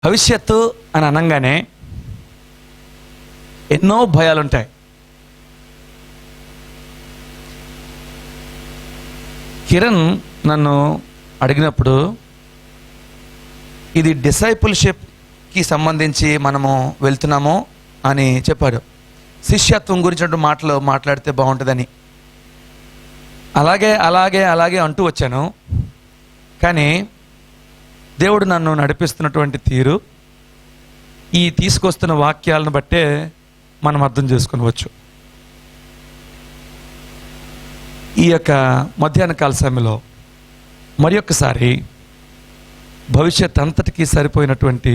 భవిష్యత్తు అని అనగానే ఎన్నో భయాలుంటాయి. కిరణ్ నన్ను అడిగినప్పుడు ఇది డిసైపుల్షిప్కి సంబంధించి మనము వెళ్తున్నాము అని చెప్పాడు. శిష్యత్వం గురించి మాట్లాడితే బాగుంటుందని అలాగే అలాగే అలాగే అంటూ వచ్చాను. కానీ దేవుడు నన్ను నడిపిస్తున్నటువంటి తీరు, ఈ తీసుకొస్తున్న వాక్యాలను బట్టే మనం అర్థం చేసుకునవచ్చు. ఈ యొక్క మధ్యాహ్న కాల సమయంలో మరి ఒక్కసారి భవిష్యత్ అంతటికీ సరిపోయినటువంటి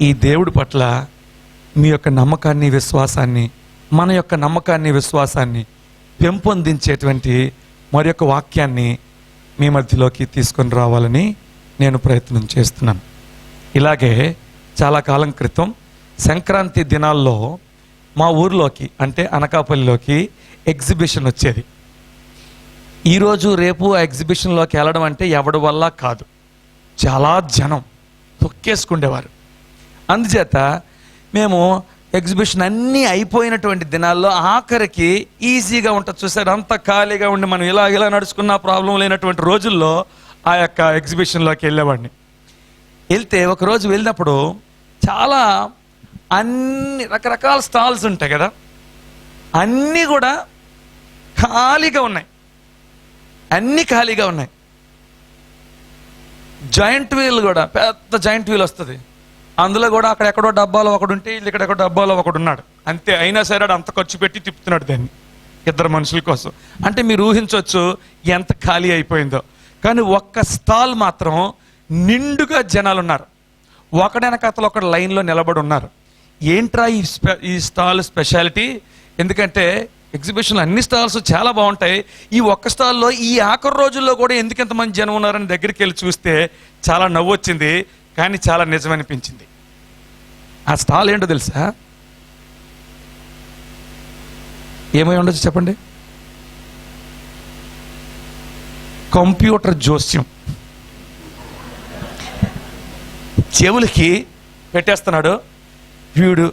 ఈ దేవుడి పట్ల మీ యొక్క నమ్మకాన్ని, విశ్వాసాన్ని, మన యొక్క నమ్మకాన్ని, విశ్వాసాన్ని పెంపొందించేటువంటి మరి యొక్క వాక్యాన్ని మీ మధ్యలోకి తీసుకొని రావాలని నేను ప్రయత్నం చేస్తున్నాను. ఇలాగే చాలా కాలం క్రితం సంక్రాంతి దినాల్లో మా ఊర్లోకి అంటే అనకాపల్లిలోకి ఎగ్జిబిషన్ వచ్చేది. ఈరోజు రేపు ఆ ఎగ్జిబిషన్లోకి వెళ్ళడం అంటే ఎవడి వల్ల కాదు, చాలా జనం తొక్కేసుకుండేవారు. అందుచేత మేము ఎగ్జిబిషన్ అన్నీ అయిపోయినటువంటి దినాల్లో ఆఖరికి ఈజీగా ఉంటుంది చూసారు, అంత ఖాళీగా ఉండి మనం ఇలా నడుచుకున్న ప్రాబ్లం లేనటువంటి రోజుల్లో ఆ యొక్క ఎగ్జిబిషన్లోకి వెళ్ళేవాడిని. వెళ్తే ఒకరోజు వెళ్ళినప్పుడు చాలా అన్ని రకరకాల స్టాల్స్ ఉంటాయి కదా, అన్నీ కూడా ఖాళీగా ఉన్నాయి. అన్నీ ఖాళీగా ఉన్నాయి. జాయింట్ వీల్ కూడా, పెద్ద జాయింట్ వీల్ వస్తుంది, అందులో కూడా అక్కడెక్కడో డబ్బాలో ఒకడు ఉంటే ఇక్కడెక్కడో డబ్బాలో ఒకడు ఉన్నాడు అంతే. అయినా సరే అంత ఖర్చు పెట్టి తిప్పుతున్నాడు దాన్ని ఇద్దరు మనుషుల కోసం. అంటే మీరు ఊహించవచ్చు ఎంత ఖాళీ అయిపోయిందో. కానీ ఒక్క స్టాల్ మాత్రం నిండుగా జనాలు ఉన్నారు. ఒకడెనకతలు ఒకడు లైన్లో నిలబడి ఉన్నారు. ఏంట్రా ఈ స్టాల్ స్పెషాలిటీ? ఎందుకంటే ఎగ్జిబిషన్లో అన్ని స్టాల్స్ చాలా బాగుంటాయి, ఈ ఒక్క స్టాల్లో ఈ ఆఖరి రోజుల్లో కూడా ఎందుకు ఎంతమంది జనం ఉన్నారని దగ్గరికి వెళ్ళి చూస్తే చాలా నవ్వు వచ్చింది, కానీ చాలా నిజమనిపించింది. ఆ స్టాల్ ఏంటో తెలుసా? ఏమై ఉండొచ్చు చెప్పండి? కంప్యూటర్ జోస్యం. చెవులకి పెట్టేస్తున్నాడు వీడు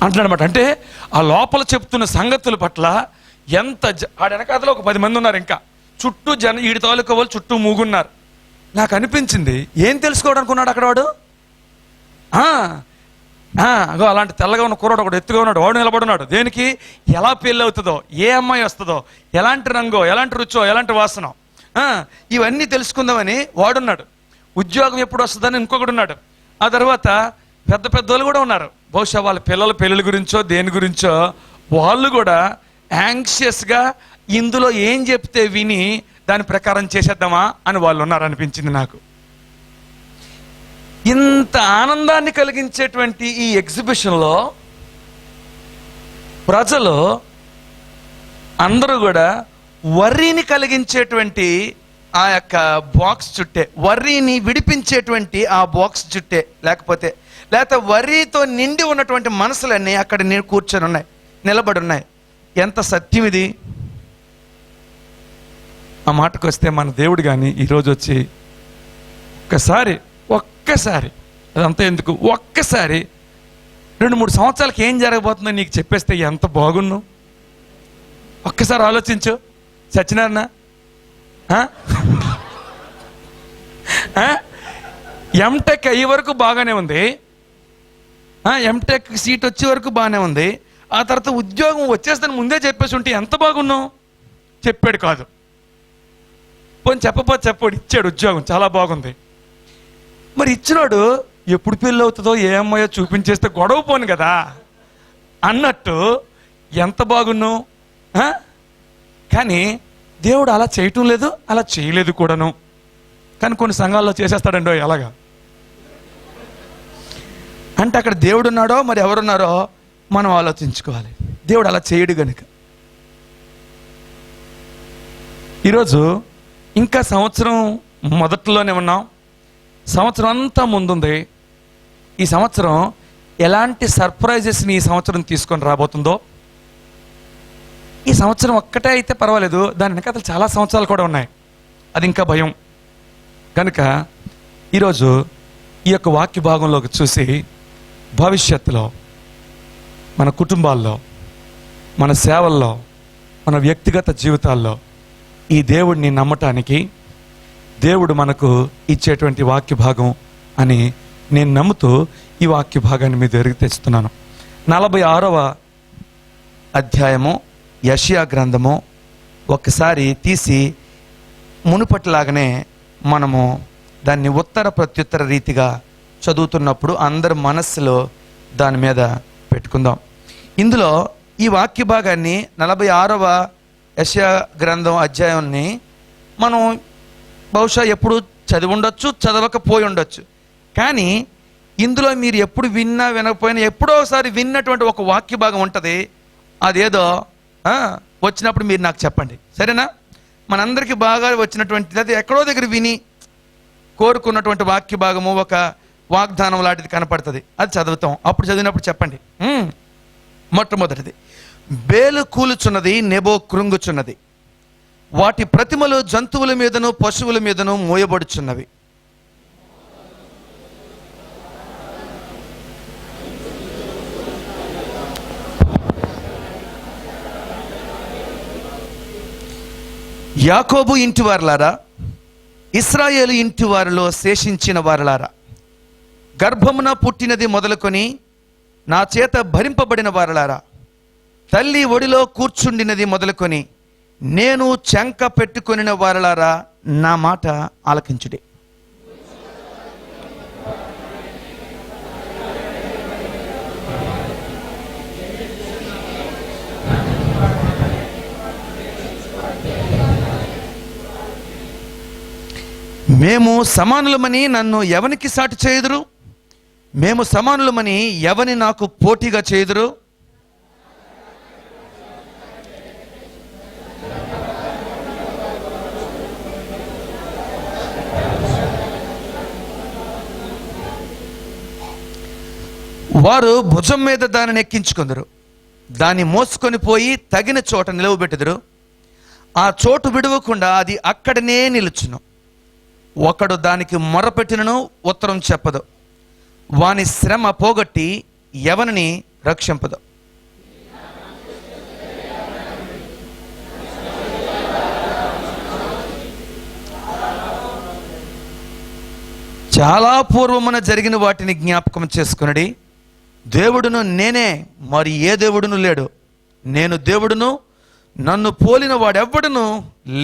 అంటున్నాడనమాట. అంటే ఆ లోపల చెప్తున్న సంగతుల పట్ల ఎంత ఆడ వెనకాతలో ఒక 10 మంది ఉన్నారు, ఇంకా చుట్టూ ఈడి తాలూకా వాళ్ళు చుట్టూ మూగున్నారు. నాకు అనిపించింది ఏం తెలుసుకోవడానికి ఉన్నాడు అక్కడ వాడు. అగో అలాంటి తెల్లగా ఉన్న కుర్రాడు ఒకడు ఎత్తుగా ఉన్నాడు, వాడు నిలబడున్నాడు. దేనికి? ఎలా పెళ్ళి అవుతుందో, ఏ అమ్మాయి వస్తుందో, ఎలాంటి రంగో, ఎలాంటి రుచో, ఎలాంటి వాసనో, ఇవన్నీ తెలుసుకుందామని వాడున్నాడు. ఉద్యోగం ఎప్పుడు వస్తుందని ఇంకొకడు ఉన్నాడు. ఆ తర్వాత పెద్ద పెద్దోళ్ళు కూడా ఉన్నారు. బహుశా వాళ్ళ పిల్లల పెళ్ళిళ్ళ గురించో దేని గురించో వాళ్ళు కూడా యాంగ్షియస్గా ఇందులో ఏం చెప్తే విని దాని ప్రకారం చేసేద్దామా అని వాళ్ళు ఉన్నారనిపించింది నాకు. ఇంత ఆనందాన్ని కలిగించేటువంటి ఈ ఎగ్జిబిషన్లో ప్రజలు అందరూ కూడా వర్రీని కలిగించేటువంటి ఆ యొక్క బాక్స్ చుట్టే, వర్రీని విడిపించేటువంటి ఆ బాక్స్ చుట్టే, లేకపోతే వర్రీతో నిండి ఉన్నటువంటి మనసులన్నీ అక్కడ కూర్చొని ఉన్నాయి, నిలబడి ఉన్నాయి. ఎంత సత్యం ఇది! ఆ మాటకు వస్తే మన దేవుడు కానీ ఈరోజు వచ్చి ఒక్కసారి అదంతా ఎందుకు, ఒక్కసారి 2-3 సంవత్సరాలకి ఏం జరగబోతుందో నీకు చెప్పేస్తే ఎంత బాగున్ను. ఒక్కసారి ఆలోచించు. సత్యనారాయణ ఎంటెక్ అయ్యే వరకు బాగానే ఉంది, ఎంటెక్ సీట్ వచ్చే వరకు బాగానే ఉంది. ఆ తర్వాత ఉద్యోగం వచ్చేస్తాను ముందే చెప్పేసి ఉంటే ఎంత బాగున్నావు. చెప్పాడు కాదు, పోనీ చెప్పాడు, ఇచ్చాడు ఉద్యోగం, చాలా బాగుంది. మరి ఇచ్చినాడు ఎప్పుడు పెళ్ళి అవుతుందో ఏ అమ్మాయో చూపించేస్తే గొడవ పోను కదా అన్నట్టు ఎంత బాగున్నావు. కానీ దేవుడు అలా చేయటం లేదు, అలా చేయలేదు కూడాను. కానీ కొన్ని సంఘాల్లో చేసేస్తాడండో అలాగా. అంటే అక్కడ దేవుడు ఉన్నాడో మరి ఎవరున్నారో మనం ఆలోచించుకోవాలి. దేవుడు అలా చేయడు గనుక. ఈరోజు ఇంకా సంవత్సరం మొదట్లోనే ఉన్నాం, సంవత్సరం అంతా ముందుంది. ఈ సంవత్సరం ఎలాంటి సర్ప్రైజెస్ని ఈ సంవత్సరం తీసుకొని రాబోతుందో. ఈ సంవత్సరం ఒక్కటే అయితే పర్వాలేదు, దాని వెనకాల చాలా సంవత్సరాలు కూడా ఉన్నాయి, అది ఇంకా భయం. కనుక ఈరోజు ఈ యొక్క వాక్య భాగంలోకి చూసి భవిష్యత్తులో మన కుటుంబాల్లో, మన సేవల్లో, మన వ్యక్తిగత జీవితాల్లో ఈ దేవుడిని నమ్మటానికి దేవుడు మనకు ఇచ్చేటువంటి వాక్య భాగం అని నేను నమ్ముతూ ఈ వాక్య భాగాన్ని మీ దగ్గరికి తెస్తున్నాను. 46వ అధ్యాయము యెషయా గ్రంథము ఒక్కసారి తీసి మునుపటిలాగానే మనము దాన్ని ఉత్తర ప్రత్యుత్తర రీతిగా చదువుతున్నప్పుడు అందరి మనస్సులో దాని మీద పెట్టుకుందాం. ఇందులో ఈ వాక్య భాగాన్ని 46వ యెషయా గ్రంథం అధ్యాయాన్ని మనం బహుశా ఎప్పుడు చదివి ఉండొచ్చు, చదవకపోయి ఉండొచ్చు. కానీ ఇందులో మీరు ఎప్పుడు విన్నా వినకపోయినా ఎప్పుడో ఒకసారి విన్నటువంటి ఒక వాక్య భాగం ఉంటుంది. అదేదో వచ్చినప్పుడు మీరు నాకు చెప్పండి, సరేనా? మనందరికీ బాగా వచ్చినటువంటి, అది ఎక్కడో దగ్గర విని కోరుకున్నటువంటి వాక్య భాగము, ఒక వాగ్దానం లాంటిది కనపడుతుంది, అది చదువుతాం. అప్పుడు చదివినప్పుడు చెప్పండి. మొట్టమొదటిది, బేలు కూలుచున్నది, నెబో కృంగుచున్నది, వాటి ప్రతిమలు జంతువుల మీదను పశువుల మీదను మోయబడుచున్నవి. యాకోబు ఇంటి వారలారా, ఇశ్రాయేలు ఇంటి వారిలో శేషించిన వారలారా, గర్భమున పుట్టినది మొదలుకొని నా చేత భరింపబడిన వారలారా, తల్లి ఒడిలో కూర్చుండినది మొదలుకొని నేను చెంక పెట్టుకొనిన వారలారా, నా మాట ఆలకించుడి. మేము సమానులమని నన్ను ఎవనికి సాటి చేయుదురు? మేము సమానులమని ఎవని నాకు పోటీగా చేయుదురు? వారు భుజం మీద దానిని ఎక్కించుకుందరు, దాన్ని మోసుకొని పోయి తగిన చోట నిలవబెట్టుదురు. ఆ చోటు విడవకుండా అది అక్కడనే నిలుచును. ఒకడు దానికి మొరపెట్టినను ఉత్తరం చెప్పదు, వాని శ్రమ పోగొట్టి ఎవరిని రక్షింపదు. చాలా పూర్వమున జరిగిన వాటిని జ్ఞాపకం చేసుకునడి. దేవుడును నేనే, మరి ఏ దేవుడును లేడు. నేను దేవుడును, నన్ను పోలిన వాడెవ్వడును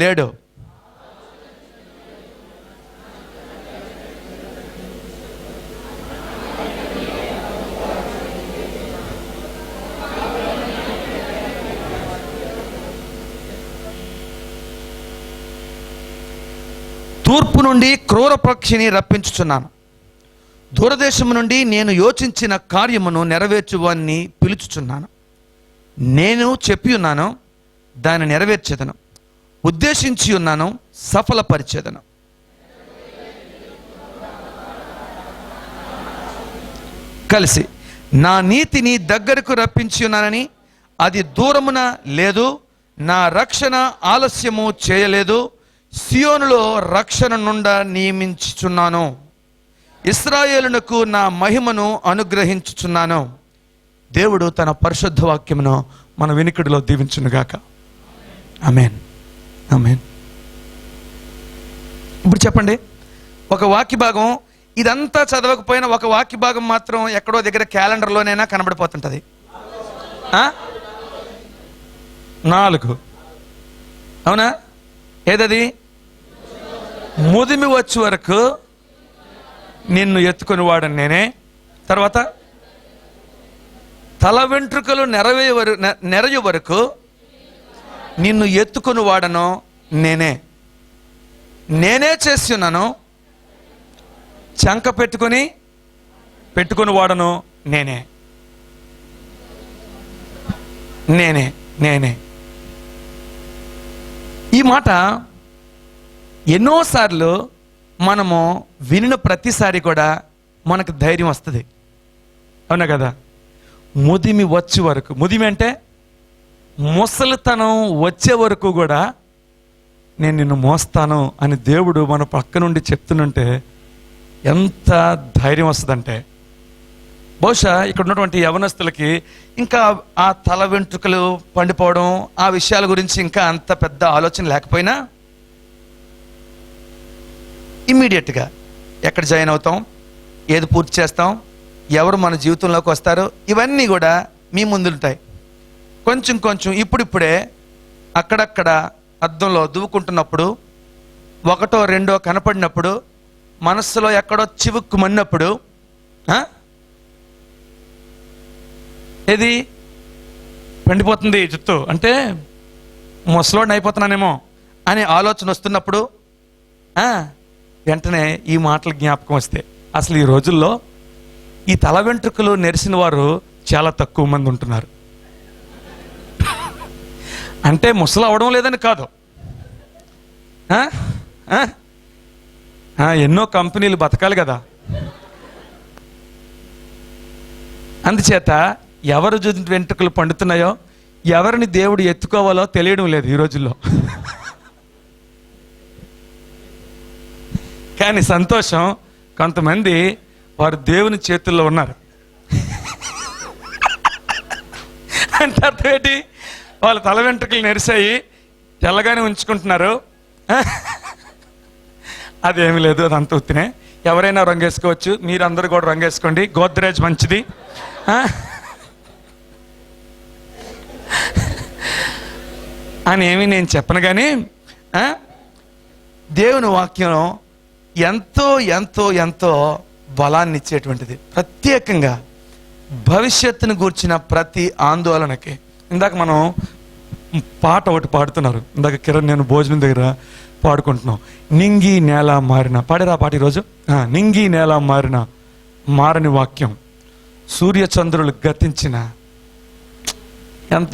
లేడు. తూర్పు నుండి క్రూర పక్షిని రప్పించుచున్నాను, దూరదేశము నుండి నేను యోచించిన కార్యమును నెరవేర్చువాన్ని పిలుచుచున్నాను. నేను చెప్పి ఉన్నాను, దాన్ని నెరవేర్చేదను, ఉద్దేశించి ఉన్నాను, సఫలపరిచేదను. కలిసి నా నీతిని దగ్గరకు రప్పించి ఉన్నానని అది దూరమున లేదు, నా రక్షణ ఆలస్యము చేయలేదు. సియోనులో రక్షణ నుండి నియమించుచున్నాను, ఇశ్రాయేలునకు నా మహిమను అనుగ్రహించుచున్నాను. దేవుడు తన పరిశుద్ధ వాక్యమును మన వినికిడిలో దీవించునుగాక. ఆమేన్, ఆమేన్. ఇప్పుడు చెప్పండి, ఒక వాక్య భాగం ఇదంతా చదవకపోయినా ఒక వాక్య భాగం మాత్రం ఎక్కడో దగ్గర క్యాలెండర్లోనైనా కనబడిపోతుంటుంది. 4, అవునా? ఏదది? ముదిమి వచ్చే వరకు నిన్ను ఎత్తుకొని వాడను నేనే. తర్వాత తల వెంట్రుకలు నెరయు వరకు నిన్ను ఎత్తుకొని వాడను నేనే. నేనే చేస్తున్నాను, చంక పెట్టుకొని వాడను నేనే. నేనే నేనే ఈ మాట ఎన్నోసార్లు మనము వినిన ప్రతిసారి కూడా మనకు ధైర్యం వస్తుంది, అవునా కదా? ముదిమి వచ్చే వరకు, ముదిమి అంటే ముసలితనం వచ్చే వరకు కూడా నేను నిన్ను మోస్తాను అని దేవుడు మన పక్క నుండి చెప్తుంటే ఎంత ధైర్యం వస్తుందంటే, బహుశా ఇక్కడ ఉన్నటువంటి యవనస్తులకి ఇంకా ఆ తల వెంట్రుకలు పండిపోవడం ఆ విషయాల గురించి ఇంకా అంత పెద్ద ఆలోచన లేకపోయినా ఇమ్మీడియట్గా ఎక్కడ జాయిన్ అవుతాం, ఏది పూర్తి చేస్తాం, ఎవరు మన జీవితంలోకి వస్తారు, ఇవన్నీ కూడా మీ ముందుంటాయి. కొంచెం కొంచెం ఇప్పుడిప్పుడే అక్కడక్కడ అద్దంలో దువ్వుకుంటున్నప్పుడు, ఒకటో రెండో కనపడినప్పుడు, మనస్సులో ఎక్కడో చివుక్కుమన్నప్పుడు ఏది పండిపోతుంది జుత్తు అంటే ముసలోడిని అయిపోతున్నానేమో అనే ఆలోచన వస్తున్నప్పుడు వెంటనే ఈ మాటలు జ్ఞాపకం వస్తే, అసలు ఈ రోజుల్లో ఈ తల వెంట్రుకలు నెరిసిన వారు చాలా తక్కువ మంది ఉంటున్నారు. అంటే ముసలు అవడం లేదని కాదు, ఎన్నో కంపెనీలు బతకాలి కదా. అందుచేత ఎవరు వెంట్రుకలు పండుతున్నాయో, ఎవరిని దేవుడు ఎత్తుకోవాలో తెలియడం లేదు ఈ రోజుల్లో. కానీ సంతోషం, కొంతమంది వారు దేవుని చేతుల్లో ఉన్నారు. అంటే అర్థం ఏంటి? వాళ్ళ తల వెంట్రుకలు నెరిసాయి, తెల్లగానే ఉంచుకుంటున్నారు. అదేమి లేదు, అదంత ఉత్తినే. ఎవరైనా రంగేసుకోవచ్చు, మీరందరూ కూడా రంగేసుకోండి, గోద్రేజ్ మంచిది అని ఏమి నేను చెప్పను. కానీ దేవుని వాక్యం ఎంతో ఎంతో ఎంతో బలాన్ని ఇచ్చేటువంటిది. ప్రత్యేకంగా భవిష్యత్తును గూర్చిన ప్రతి ఆందోళనకి. ఇందాక మనం పాట ఒకటి పాడుతున్నారు, ఇందాక కిరణ్ నేను భోజనం దగ్గర పాడుకుంటున్నాం. నింగి నేల మారిన, పాడేరా పాట ఈరోజు. నింగి నేల మారిన, మారని వాక్యం, సూర్యచంద్రులు గతించిన, ఎంత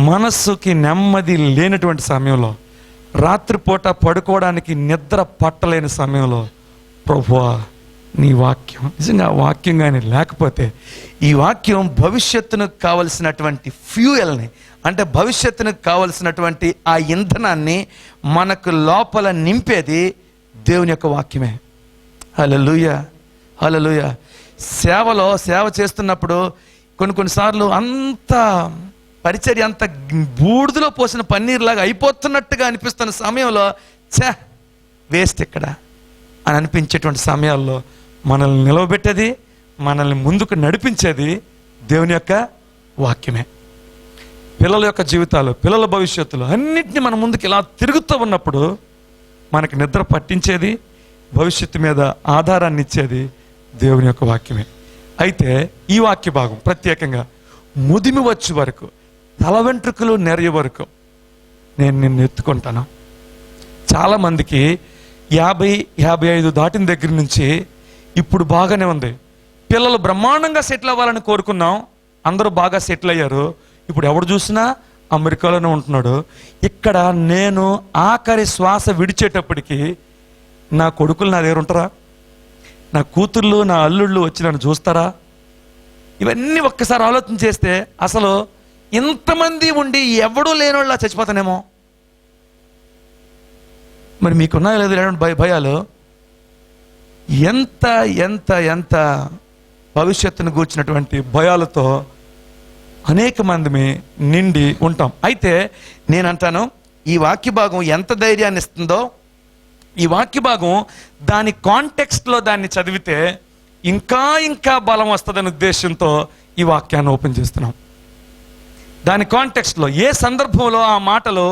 మనస్సుకి నెమ్మది లేనటువంటి సమయంలో, రాత్రిపూట పడుకోవడానికి నిద్ర పట్టలేని సమయంలో, ప్రభువా నీ వాక్యం, నిజంగా వాక్యం కానీ లేకపోతే, ఈ వాక్యం భవిష్యత్తుకు కావలసినటువంటి ఫ్యూయల్ని, అంటే భవిష్యత్తుకు కావలసినటువంటి ఆ ఇంధనాన్ని మనకు లోపల నింపేది దేవుని యొక్క వాక్యమే. హల్లెలూయా, హల్లెలూయా. సేవలో సేవ చేస్తున్నప్పుడు కొన్నిసార్లు అంత పరిచర్య అంత బూడిదలో పోసిన పన్నీర్లాగా అయిపోతున్నట్టుగా అనిపిస్తున్న సమయంలో వేస్ట్ ఇక్కడ అని అనిపించేటువంటి సమయాల్లో మనల్ని నిలవబెట్టేది, మనల్ని ముందుకు నడిపించేది దేవుని యొక్క వాక్యమే. పిల్లల యొక్క జీవితాలు, పిల్లల భవిష్యత్తులు అన్నిటినీ మన ముందుకు ఇలా తిరుగుతూ ఉన్నప్పుడు మనకి నిద్ర పట్టించేది, భవిష్యత్తు మీద ఆధారాన్ని ఇచ్చేది దేవుని యొక్క వాక్యమే. అయితే ఈ వాక్య భాగం ప్రత్యేకంగా ముదిమి వచ్చే వరకు, తల వెంట్రుకలు నెరయ వరకు నేను నిన్ను ఎత్తుకుంటాను. చాలామందికి 50-55 దాటిన దగ్గర నుంచి ఇప్పుడు బాగానే ఉంది. పిల్లలు బ్రహ్మాండంగా సెటిల్ అవ్వాలని కోరుకున్నాం, అందరూ బాగా సెటిల్ అయ్యారు. ఇప్పుడు ఎవడు చూసినా అమెరికాలోనే ఉంటున్నాడు. ఇక్కడ నేను ఆఖరి శ్వాస విడిచేటప్పటికి నా కొడుకులు నా దగ్గర ఉంటారా, నా కూతుర్లు నా అల్లుళ్ళు వచ్చి నన్ను చూస్తారా? ఇవన్నీ ఒక్కసారి ఆలోచన చేస్తే అసలు ఇంతమంది ఉండి ఎవడూ లేనివాళ్ళ చచ్చిపోతానేమో. మరి మీకున్నాయో లేదు లేని భయాలు, ఎంత ఎంత ఎంత భవిష్యత్తును గూర్చినటువంటి భయాలతో అనేక మంది నిండి ఉంటాం. అయితే నేనంటాను, ఈ వాక్య భాగం ఎంత ధైర్యాన్ని ఇస్తుందో, ఈ వాక్య భాగం దాని కాంటెక్స్ట్లో దాన్ని చదివితే ఇంకా ఇంకా బలం వస్తుందనే ఉద్దేశంతో ఈ వాక్యాన్ని ఓపెన్ చేస్తున్నాం. దాని కాంటెక్స్ట్లో ఏ సందర్భంలో ఆ మాటలు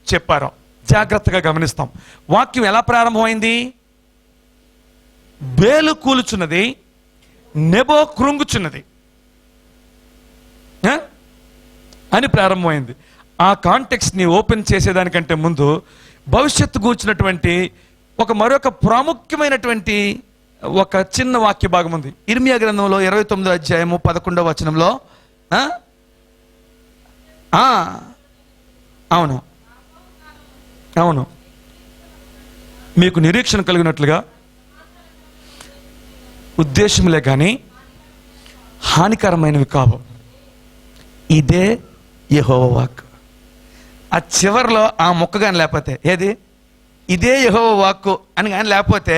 చెప్పారో జాగ్రత్తగా గమనిస్తాం. వాక్యం ఎలా ప్రారంభమైంది? బేలు కూలుచున్నది, నెబో కృంగుచున్నది అని ప్రారంభమైంది. ఆ కాంటెక్స్ట్ని ఓపెన్ చేసేదానికంటే ముందు భవిష్యత్తు గూర్చినటువంటి మరొక ప్రాముఖ్యమైనటువంటి ఒక చిన్న వాక్య భాగం ఉంది. ఇర్మియా గ్రంథంలో 29వ అధ్యాయము 11వ వచనంలో, అవును అవును, మీకు నిరీక్షణ కలిగినట్లుగా ఉద్దేశములే కానీ హానికరమైనవి కావు, ఇదే యెహోవా వాక్కు. ఆ చివరిలో ఆ మొక్క కానీ లేకపోతే, ఏది ఇదే యెహోవా వాక్కు అని కానీ లేకపోతే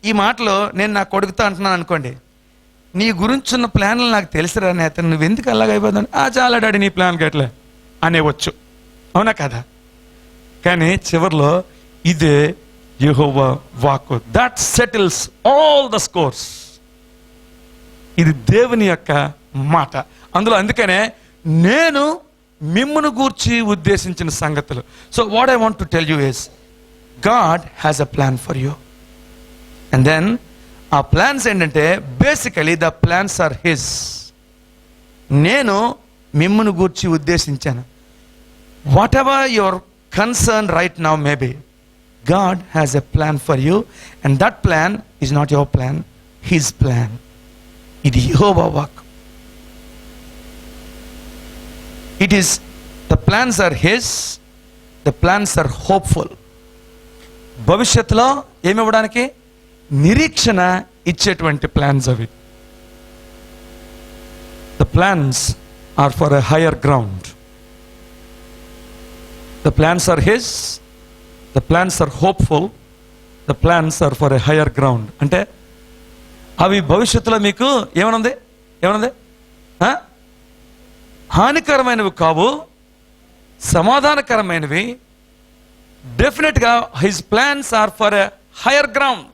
ఈ మాటలో నేను నా కొడుకుతో అంటున్నాను అనుకోండి, నీ గురించున్న ప్లాన్లు నాకు తెలుసురా నేత, నువ్వు ఎందుకు అలాగైపోతాను, చాలా డాడీ నీ ప్లాన్ గట్లే అనేవచ్చు, అవునా కదా? కానీ చివరిలో ఇదే యెహోవా వాక్కు, that settles all the scores. ఇది దేవుని యొక్క మాట. అందులో అందుకనే నేను మిమ్మును గూర్చి ఉద్దేశించిన సంగతులు. So what I want to tell you is, God has a plan for you. And then ఆ ప్లాన్స్ ఏంటంటే basically the plans are his. నేను మిమ్మును గూర్చి ఉద్దేశించాను. Whatever your concern right now maybe, God has a plan for you and that plan is not your plan, his plan. ఇది యెహోవా వాక్. It is the plans are his, the plans are hopeful. భవిష్యత్తులో ఏమివ్వడానికి? నిరీక్షణ ఇచ్చేటువంటి plans అవి. The plans are for a higher ground. The plans are his, the plans are hopeful, the plans are for a higher ground. అంటే అవి భవిష్యత్తులో మీకు ఏమనుంది? హానికరమైనవి కావు, సమాధానకరమైనవి. డెఫినెట్గా his plans are for a higher ground.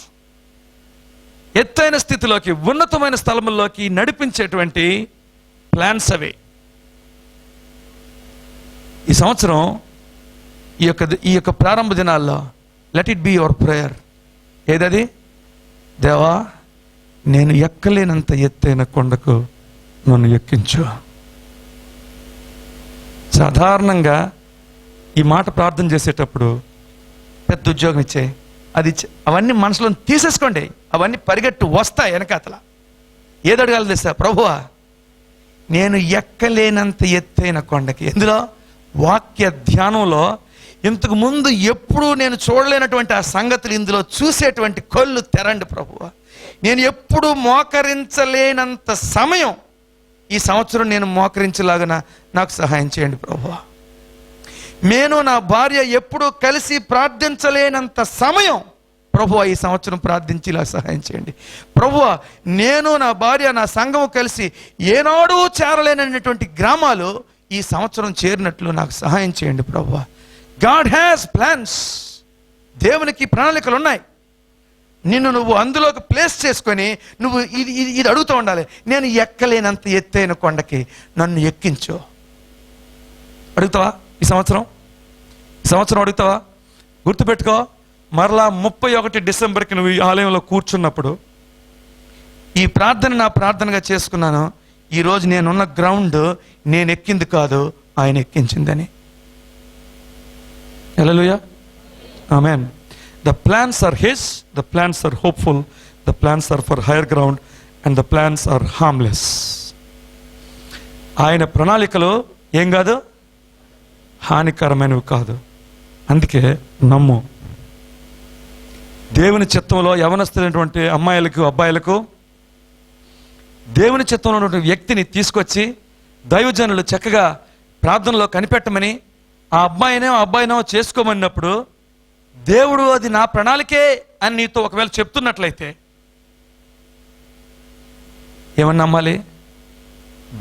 ఎత్తైన స్థితిలోకి, ఉన్నతమైన స్థలముల్లోకి నడిపించేటువంటి ప్లాన్స్ అవి. ఈ సంవత్సరం ఈ యొక్క ప్రారంభ దినాల్లో let it be your prayer. ఏదది? దేవా, నేను ఎక్కలేనంత ఎత్తైన కొండకు నన్ను ఎక్కించు. సాధారణంగా ఈ మాట ప్రార్థన చేసేటప్పుడు పెద్ద ఉద్యోగం ఇచ్చే, అది అవన్నీ మనసులో తీసేసుకోండి, అవన్నీ పరిగెట్టు వస్తాయి వెనకాతల. ఏది అడగాలి తెలుసా? ప్రభువా, నేను ఎక్కలేనంత ఎత్తైన కొండకి. ఎందులో? వాక్య ధ్యానంలో ఇంతకు ముందు ఎప్పుడూ నేను చూడలేనటువంటి ఆ సంగతులు ఇందులో చూసేటువంటి కళ్ళు తెరండి ప్రభువా. నేను ఎప్పుడు మోకరించలేనంత సమయం ఈ సంవత్సరం నేను మోకరించలాగా నాకు సహాయం చేయండి ప్రభువా. నేను నా భార్య ఎప్పుడూ కలిసి ప్రార్థించలేనంత సమయం ప్రభువా ఈ సంవత్సరం ప్రార్థించేలా సహాయం చేయండి ప్రభువా. నేను నా భార్య నా సంఘము కలిసి ఏనాడూ చేరలేనటువంటి గ్రామాలు ఈ సంవత్సరం చేరినట్లు నాకు సహాయం చేయండి ప్రభువా. God has plans. దేవునికి ప్రణాళికలు ఉన్నాయి. నిన్ను నువ్వు అందులోకి ప్లేస్ చేసుకొని నువ్వు ఇది అడుగుతూ ఉండాలి. నేను ఎక్కలేనంత ఎత్తైన కొండకి నన్ను ఎక్కించు. అడుగుతావా ఈ సంవత్సరం అడుగుతావా? గుర్తుపెట్టుకో, మరలా 31 డిసెంబర్కి నువ్వు ఈ ఆలయంలో కూర్చున్నప్పుడు ఈ ప్రార్థన నా ప్రార్థనగా చేసుకున్నాను. ఈరోజు నేనున్న గ్రౌండ్ నేను ఎక్కింది కాదు, ఆయన ఎక్కించిందని. హల్లెలూయా, ఆమేన్. The plans are his, the plans are hopeful, the plans are for higher ground, and the plans are harmless. ఆయన ప్రణాళికలు ఏం కాదు, హానికరమైనవి కాదు. అందుకే నమ్ము. దేవుని చిత్తంలో యవనస్తులైనటువంటి అమ్మాయిలకు అబ్బాయిలకు దేవుని చిత్తంలో ఉన్నటువంటి వ్యక్తిని తీసుకొచ్చి దైవజనులు చక్కగా ప్రార్థనలో కనిపెట్టమని ఆ అబ్బాయినో చేసుకోమన్నప్పుడు దేవుడు అది నా ప్రణాళికే అని నీతో ఒకవేళ చెప్తున్నట్లయితే ఏమన్నా నమ్మాలి?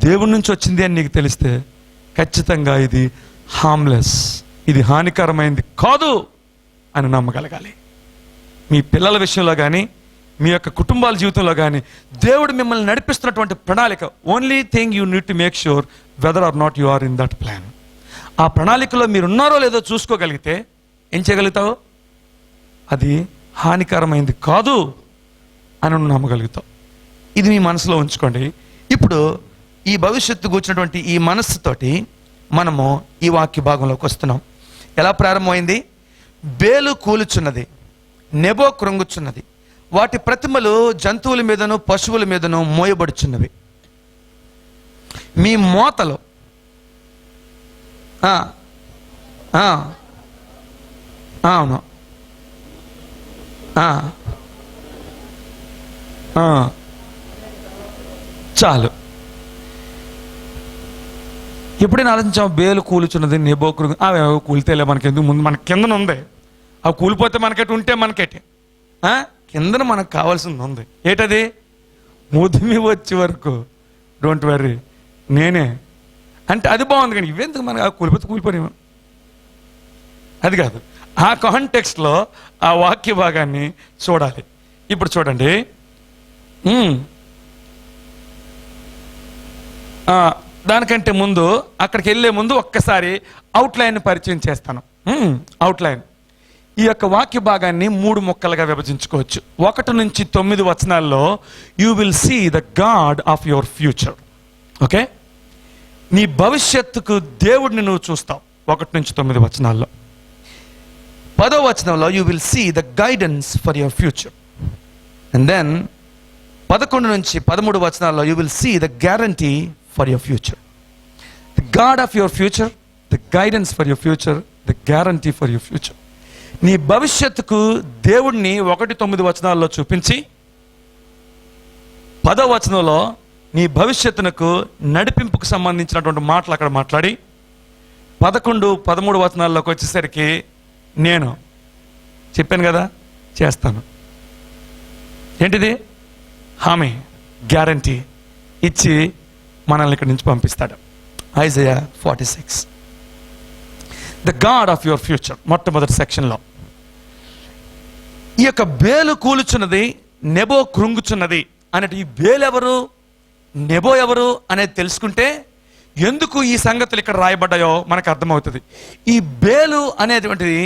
దేవుడి నుంచి వచ్చింది అని నీకు తెలిస్తే ఖచ్చితంగా ఇది హార్మ్లెస్, ఇది హానికరమైంది కాదు అని నమ్మగలగాలి. మీ పిల్లల విషయంలో కానీ మీ యొక్క కుటుంబాల జీవితంలో కానీ దేవుడు మిమ్మల్ని నడిపిస్తున్నటువంటి ప్రణాళిక, only thing you need to make sure whether or not you are in that plan. ఆ ప్రణాళికలో మీరు ఉన్నారో లేదో చూసుకోగలిగితే ఏం చేయగలుగుతావు? అది హానికరమైంది కాదు అని నమ్మగలుగుతావు. ఇది మీ మనసులో ఉంచుకోండి. ఇప్పుడు ఈ భవిష్యత్తు కూర్చున్నటువంటి ఈ మనస్సుతోటి మనము ఈ వాక్య భాగంలోకి వస్తున్నాం. ఎలా ప్రారంభమైంది? బేలు కూలుచున్నది, నెబో కృంగుచున్నది, వాటి ప్రతిమలు జంతువుల మీదను పశువుల మీదను మోయబడుచున్నవి. మీ మోతలు అవును చాలు. ఎప్పుడైనా ఆలోచించాము బేలు కూలుచున్నది, నెబోకురు కూలితేలే మనకెందుకు, ముందు మన కిందన ఉంది, అవి కూలిపోతే మనకెటు ఉంటే మనకెటే. కిందన మనకు కావాల్సింది ఉంది. ఏంటది? ముదిమి వచ్చే వరకు డోంట్ వర్రీ నేనే అంటే అది బాగుంది. కానీ ఇవెందుకు మనకు కూలిపోయాము, అది కాదు. ఆ కాంటెక్స్ట్లో ఆ వాక్య భాగాన్ని చూడాలి. ఇప్పుడు చూడండి, దానికంటే ముందు అక్కడికి వెళ్ళే ముందు ఒక్కసారి అవుట్లైన్ పరిచయం చేస్తాను. అవుట్లైన్ ఈ యొక్క వాక్య భాగాన్ని 3 ముక్కలుగా విభజించుకోవచ్చు. 1 నుంచి 9 వచనాల్లో you will see the God of your future. Okay, నీ భవిష్యత్తుకు దేవుడిని నువ్వు చూస్తావు 1 నుంచి 9 వచనాల్లో. 10వ వచనంలో you will see the guidance for your future. And then 11 నుంచి 13 వచనాల్లో you will see the guarantee for your future. The God of your future, the guidance for your future, the guarantee for your future. నీ భవిష్యత్తుకు దేవుడిని 1-9 వచనాల్లో చూపించి 10వ వచనంలో నీ భవిష్యత్తునకు నడిపింపుకు సంబంధించినటువంటి మాటలు అక్కడ మాట్లాడి 11-13 వచనాల్లోకి వచ్చేసరికి నేను చెప్పాను కదా చేస్తాను. ఏంటిది? హామీ, గ్యారంటీ ఇచ్చి మనల్ని ఇక్కడి నుంచి పంపిస్తాడు. Isaiah 46, the God of your future. మొట్టమొదటి సెక్షన్లో ఈ యొక్క బేలు కూలుచున్నది, నెబో కృంగుచున్నది అన్నట్టు ఈ బేలు ఎవరు, నెబో ఎవరు అనేది తెలుసుకుంటే ఎందుకు ఈ సంగతులు ఇక్కడ రాయబడ్డాయో మనకు అర్థమవుతుంది. ఈ బేలు అనేటువంటిది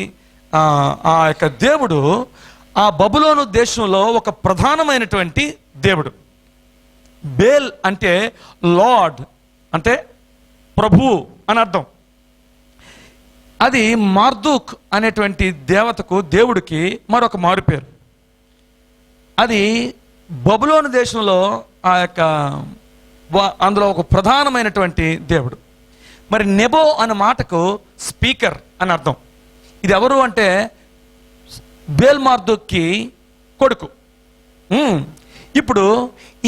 ఆ యొక్క దేవుడు ఆ బబులోను దేశంలో ఒక ప్రధానమైనటువంటి దేవుడు. బేల్ అంటే లార్డ్, అంటే ప్రభు అని అర్థం. అది మార్దూక్ అనేటువంటి దేవతకు, దేవుడికి మరొక మారుపేరు. అది బబులోను దేశంలో ఆ యొక్క అందులో ఒక ప్రధానమైనటువంటి దేవుడు. మరి నెబో అనే మాటకు స్పీకర్ అని అర్థం. ఇది ఎవరు అంటే బేల్ మార్దూక్కి కొడుకు. ఇప్పుడు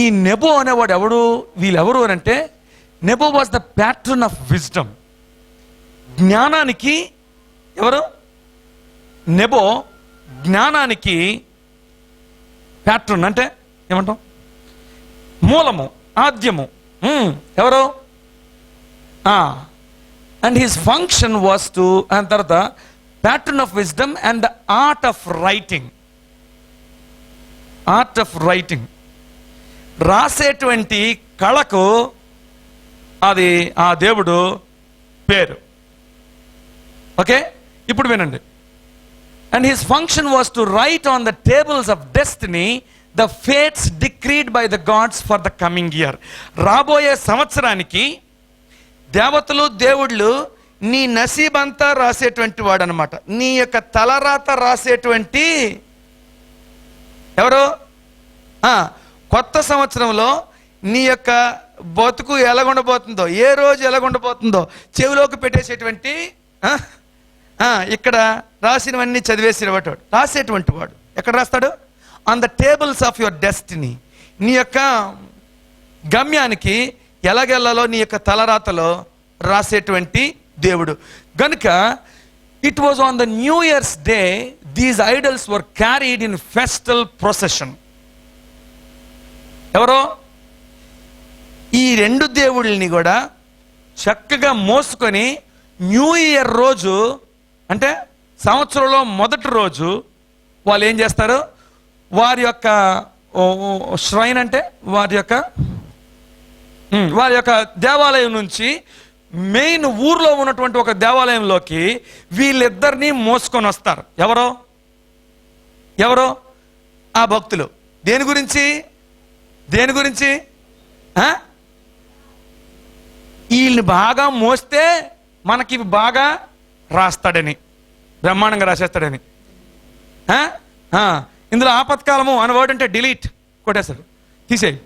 ఈ నెబో అనేవాడు ఎవడు, వీళ్ళెవరు అని అంటే Nebo was the pattern of wisdom. జ్ఞానానికి ఎవరు? నెబో జ్ఞానానికి ప్యాట్రన్ అంటే ఏమంటాం? మూలము, ఆద్యము. ఎవరు? And his function was to, and తర్వాత patron of wisdom and the art of writing. Art of writing, రాసేటువంటి కళకు అది ఆ దేవుడు పేరు. ఓకే, ఇప్పుడు వినండి. And his function was to write on the tables of destiny the fates decreed by the gods for the coming year. రాబోయే సంవత్సరానికి దేవతలు, దేవుళ్ళు నీ నసీబంతా రాసేటువంటి వాడు అనమాట. నీ యొక్క తలరాత రాసేటువంటి ఎవరు? కొత్త సంవత్సరంలో నీ యొక్క బతుకు ఎలాగుండబోతుందో, ఏ రోజు ఎలాగుండబోతుందో చెవిలోకి పెట్టేసేటువంటి, ఇక్కడ రాసినవన్నీ చదివేసేవాడు, రాసేటువంటి వాడు. ఎక్కడ రాస్తాడు? On the tables of your destiny. నీ యొక్క గమ్యానికి ఎలాగెళ్లాలో నీ యొక్క తలరాతలో రాసేటువంటి దేవుడు. గనుక it was on the new years day these idols were carried in ఫెస్టల్ procession. ఎవరో ఈ 2 దేవుళ్ళని కూడా చక్కగా మోసుకొని న్యూ ఇయర్ రోజు, అంటే సంవత్సరంలో మొదటి రోజు వాళ్ళు ఏం చేస్తారు? వారి యొక్క ష్రైన్ అంటే వారి యొక్క దేవాలయం నుంచి మెయిన్ ఊర్లో ఉన్నటువంటి ఒక దేవాలయంలోకి వీళ్ళిద్దరినీ మోసుకొని వస్తారు. ఎవరో ఆ భక్తులు. దేని గురించి? వీళ్ళని బాగా మోస్తే మనకి బాగా రాస్తాడని, బ్రహ్మాండంగా రాసేస్తాడని. ఇందులో ఆపత్కాలము అని వర్డ్ అంటే డిలీట్ కొట్టేస్తారు, తీసేయి.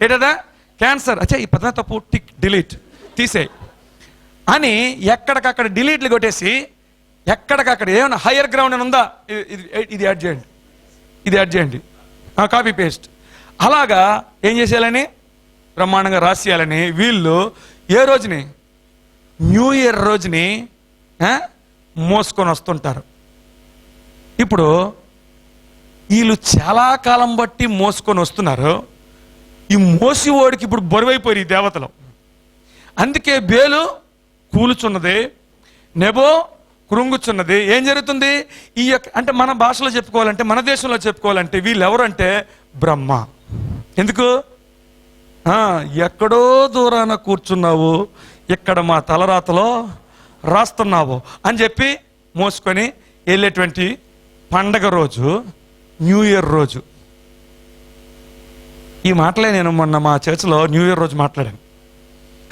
ఏంటదా? క్యాన్సర్, అచ్చా ఈ పదం తప్పు, టిక్ డిలీట్, తీసేయి అని ఎక్కడికక్కడ డిలీట్లు కొట్టేసి ఎక్కడికక్కడ ఏమైనా హయ్యర్ గ్రౌండ్ అని ఉందా, ఇది యాడ్ చేయండి, ఇది యాడ్ చేయండి, కాపీ పేస్ట్. అలాగా ఏం చేసేయాలని? బ్రహ్మాండంగా రాసేయాలని వీళ్ళు ఏ రోజుని? న్యూ ఇయర్ రోజుని మోసుకొని వస్తుంటారు. ఇప్పుడు వీళ్ళు చాలా కాలం బట్టి మోసుకొని వస్తున్నారు. ఈ మోసివాడికి ఇప్పుడు బరువైపోయి ఈ దేవతలు. అందుకే బేలు కూలుచున్నది, నెబో కృంగుచున్నది. ఏం జరుగుతుంది? ఈ యొక్క అంటే మన భాషలో చెప్పుకోవాలంటే, మన దేశంలో చెప్పుకోవాలంటే వీళ్ళు ఎవరంటే బ్రహ్మ. ఎందుకు? ఎక్కడో దూరాన కూర్చున్నావు, ఇక్కడ మా తలరాతలో రాస్తున్నావు అని చెప్పి మోసుకొని వెళ్ళేటువంటి పండగ రోజు, న్యూ ఇయర్ రోజు. ఈ మాటలే నేను మొన్న మా చర్చిలో న్యూ ఇయర్ రోజు మాట్లాడాను.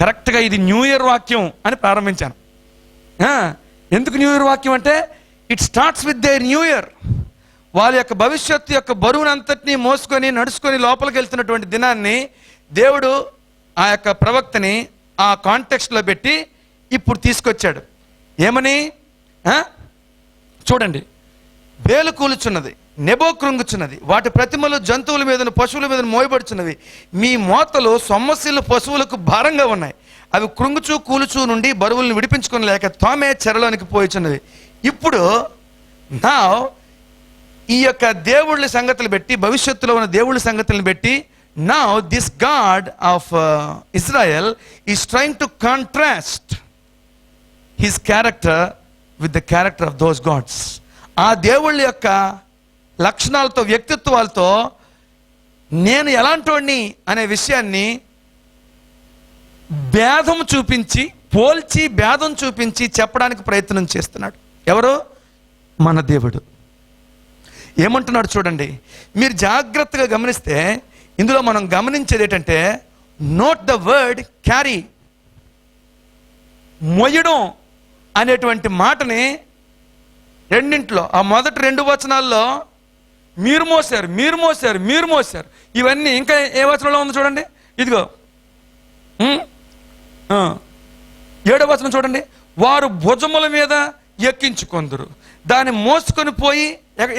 కరెక్ట్గా ఇది న్యూ ఇయర్ వాక్యం అని ప్రారంభించాను. ఎందుకు న్యూ ఇయర్ వాక్యం అంటే, it starts with their new year. వాళ్ళ యొక్క భవిష్యత్తు యొక్క బరువునంతటినీ మోసుకొని నడుచుకొని లోపలికి వెళ్తున్నటువంటి దినాన్ని దేవుడు ఆ యొక్క ప్రవక్తని ఆ కాంటెక్స్ట్లో పెట్టి ఇప్పుడు తీసుకొచ్చాడు. ఏమని? చూడండి, బేలు కూలుచున్నది, నెబో కృంగుచున్నది, వాటి ప్రతిమలు జంతువుల మీదను పశువుల మీదను మోయబడుచున్నవి. మీ మోతలు సొమ్మసిల్లు పశువులకు భారంగా ఉన్నాయి. అవి కృంగుచూ కూలుచూ నుండి బరువులను విడిపించుకొని లేక తామే చెరలోనికి పోయిచున్నవి. ఇప్పుడు నా ఈ యొక్క దేవుళ్ళ సంగతులు పెట్టి, భవిష్యత్తులో ఉన్న దేవుళ్ళ సంగతులను పెట్టి, now this God of Israel is trying to contrast his character with the character of those gods. ఆ దేవుళ్ళ యొక్క లక్షణాలతో, వ్యక్తిత్వాలతో నేను ఎలాంటోడిని అనే విషయాన్ని భేదం చూపించి, పోల్చి భేదం చూపించి చెప్పడానికి ప్రయత్నం చేస్తున్నాడు. ఎవరు? మన దేవుడు. ఏమంటున్నాడు చూడండి. మీరు జాగ్రత్తగా గమనిస్తే ఇందులో మనం గమనించేది ఏంటంటే, నోట్ ద వర్డ్ క్యారీ. మొయ్యడం అనేటువంటి మాటని రెండింట్లో, ఆ మొదటి 2 వచనాల్లో మీరు మోసారు, మీరు మోసారు, మీరు మోసారు, ఇవన్నీ ఇంకా ఏ వచనంలో ఉంది చూడండి. ఇదిగో 7వ వచనం చూడండి. వారు భుజముల మీద ఎక్కించుకొందురు, దాన్ని మోసుకొని పోయి,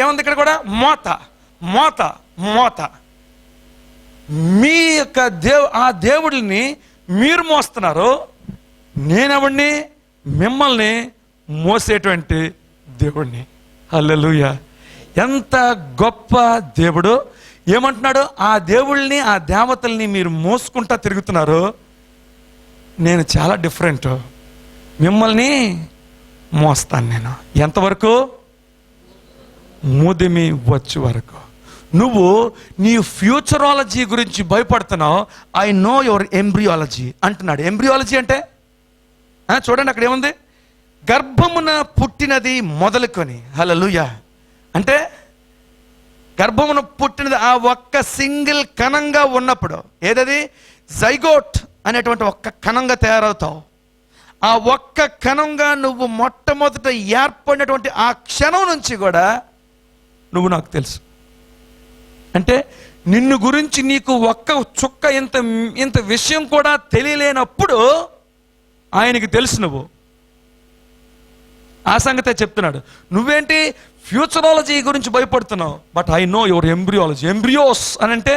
ఏముంది ఇక్కడ కూడా? మోత, మోత, మోత. మీ యొక్క ఆ దేవుడిని మీరు మోస్తున్నారు. నేనెవడిని? మిమ్మల్ని మోసేటువంటి దేవుడిని. హల్లెలూయా! ఎంత గొప్ప దేవుడు! ఏమంటున్నాడు? ఆ దేవుళ్ళని, ఆ దేవతల్ని మీరు మోసుకుంటా తిరుగుతున్నారు. నేను చాలా డిఫరెంట్, మిమ్మల్ని మోస్తాను నేను. ఎంతవరకు? ముదిమి వచ్చే వరకు. నువ్వు నీ ఫ్యూచరాలజీ గురించి భయపడుతున్నావు. ఐ నో యువర్ ఎంబ్రియాలజీ అంటున్నాడు. ఎంబ్రియాలజీ అంటే చూడండి, అక్కడ ఏముంది? గర్భమున పుట్టినది మొదలుకొని. హల్లెలూయా! అంటే గర్భమున పుట్టినది ఆ ఒక్క సింగిల్ కణంగా ఉన్నప్పుడు, ఏదది? జైగోట్ అనేటువంటి ఒక్క కణంగా తయారవుతావు. ఆ ఒక్క కణంగా నువ్వు మొట్టమొదట ఏర్పడినటువంటి ఆ క్షణం నుంచి కూడా నువ్వు నాకు తెలుసు. అంటే నిన్ను గురించి నీకు ఒక్క చుక్క ఇంత విషయం కూడా తెలియలేనప్పుడు ఆయనకి తెలుసు. నువ్వు ఆ సంగతే చెప్తున్నాడు. నువ్వేంటి ఫ్యూచరాలజీ గురించి భయపడుతున్నావు? But I know your embryology. Embryos అని అంటే,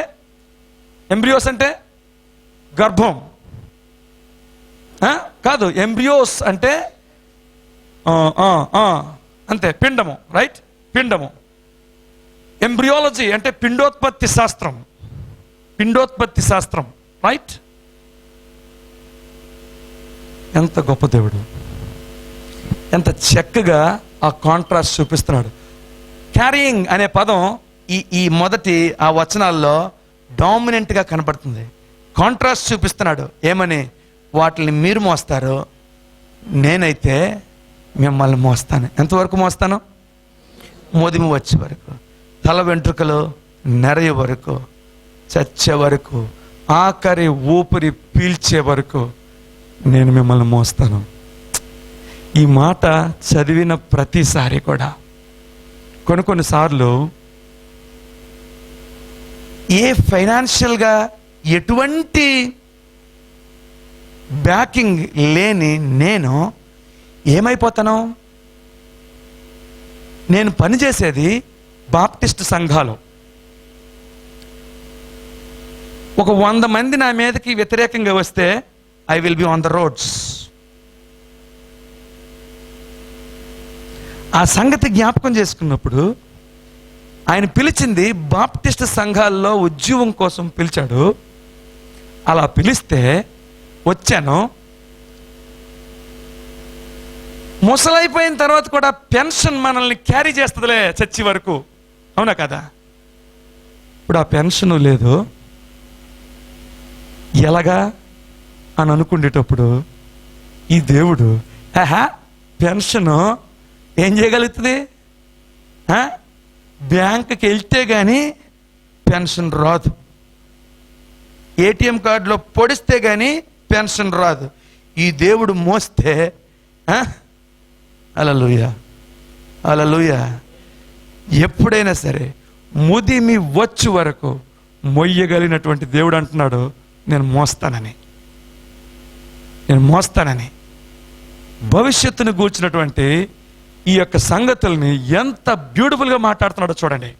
ఎంబ్రియోస్ అంటే గర్భం కాదు. ఎంబ్రియోస్ అంటే అంతే, పిండము. రైట్? పిండము. ఎంబ్రియాలజీ అంటే పిండోత్పత్తి శాస్త్రం, పిండోత్పత్తి శాస్త్రం. రైట్? ఎంత గొప్ప దేవుడు! ఎంత చక్కగా ఆ కాంట్రాస్ట్ చూపిస్తున్నాడు. క్యారియింగ్ అనే పదం ఈ మొదటి ఆ వచనాల్లో డామినెంట్గా కనబడుతుంది. కాంట్రాస్ట్ చూపిస్తున్నాడు. ఏమని? వాటిని మీరు మోస్తారు, నేనైతే మిమ్మల్ని మోస్తాను. ఎంతవరకు మోస్తాను? మోదిమి వచ్చే వరకు, తల వెంట్రుకలు నెరయ వరకు, చచ్చే వరకు, ఆఖరి ఊపిరి పీల్చే వరకు నేను మిమ్మల్ని మోస్తాను. ఈ మాట చదివిన ప్రతిసారి కూడా కొన్నిసార్లు ఏ ఫైనాన్షియల్గా ఎటువంటి బ్యాకింగ్ లేని నేను ఏమైపోతాను? నేను పనిచేసేది బాప్టిస్ట్ సంఘాలు. ఒక 100 మంది నా మీదకి వ్యతిరేకంగా వస్తే I will be on the roads. ఆ సంగతి జ్ఞాపకం చేసుకున్నప్పుడు ఆయన పిలిచింది బాప్టిస్ట్ సంఘాల్లో ఉద్యోగం కోసం పిలిచాడు. అలా పిలిస్తే వచ్చాను. ముసలైపోయిన తర్వాత కూడా పెన్షన్ మనల్ని క్యారీ చేస్తుందిలే చచ్చి వరకు, అవునా కదా? ఇప్పుడు ఆ పెన్షన్ లేదు, ఎలాగా అని అనుకునేటప్పుడు ఈ దేవుడు పెన్షను ఏం చేయగలుగుతుంది? బ్యాంకుకి వెళ్తే కానీ పెన్షన్ రాదు, ఏటీఎం కార్డులో పొడిస్తే కానీ పెన్షన్ రాదు. ఈ దేవుడు మోస్తే హల్లెలూయా హల్లెలూయా, ఎప్పుడైనా సరే ముదిమి వచ్చు వరకు మొయ్యగలిగినటువంటి దేవుడు అంటున్నాడు, నేను మోస్తానని. భవిష్యత్తును గూర్చినటువంటి ఈ యొక్క సంగతుల్ని ఎంత బ్యూటిఫుల్గా మాట్లాడుతున్నాడో చూడండి.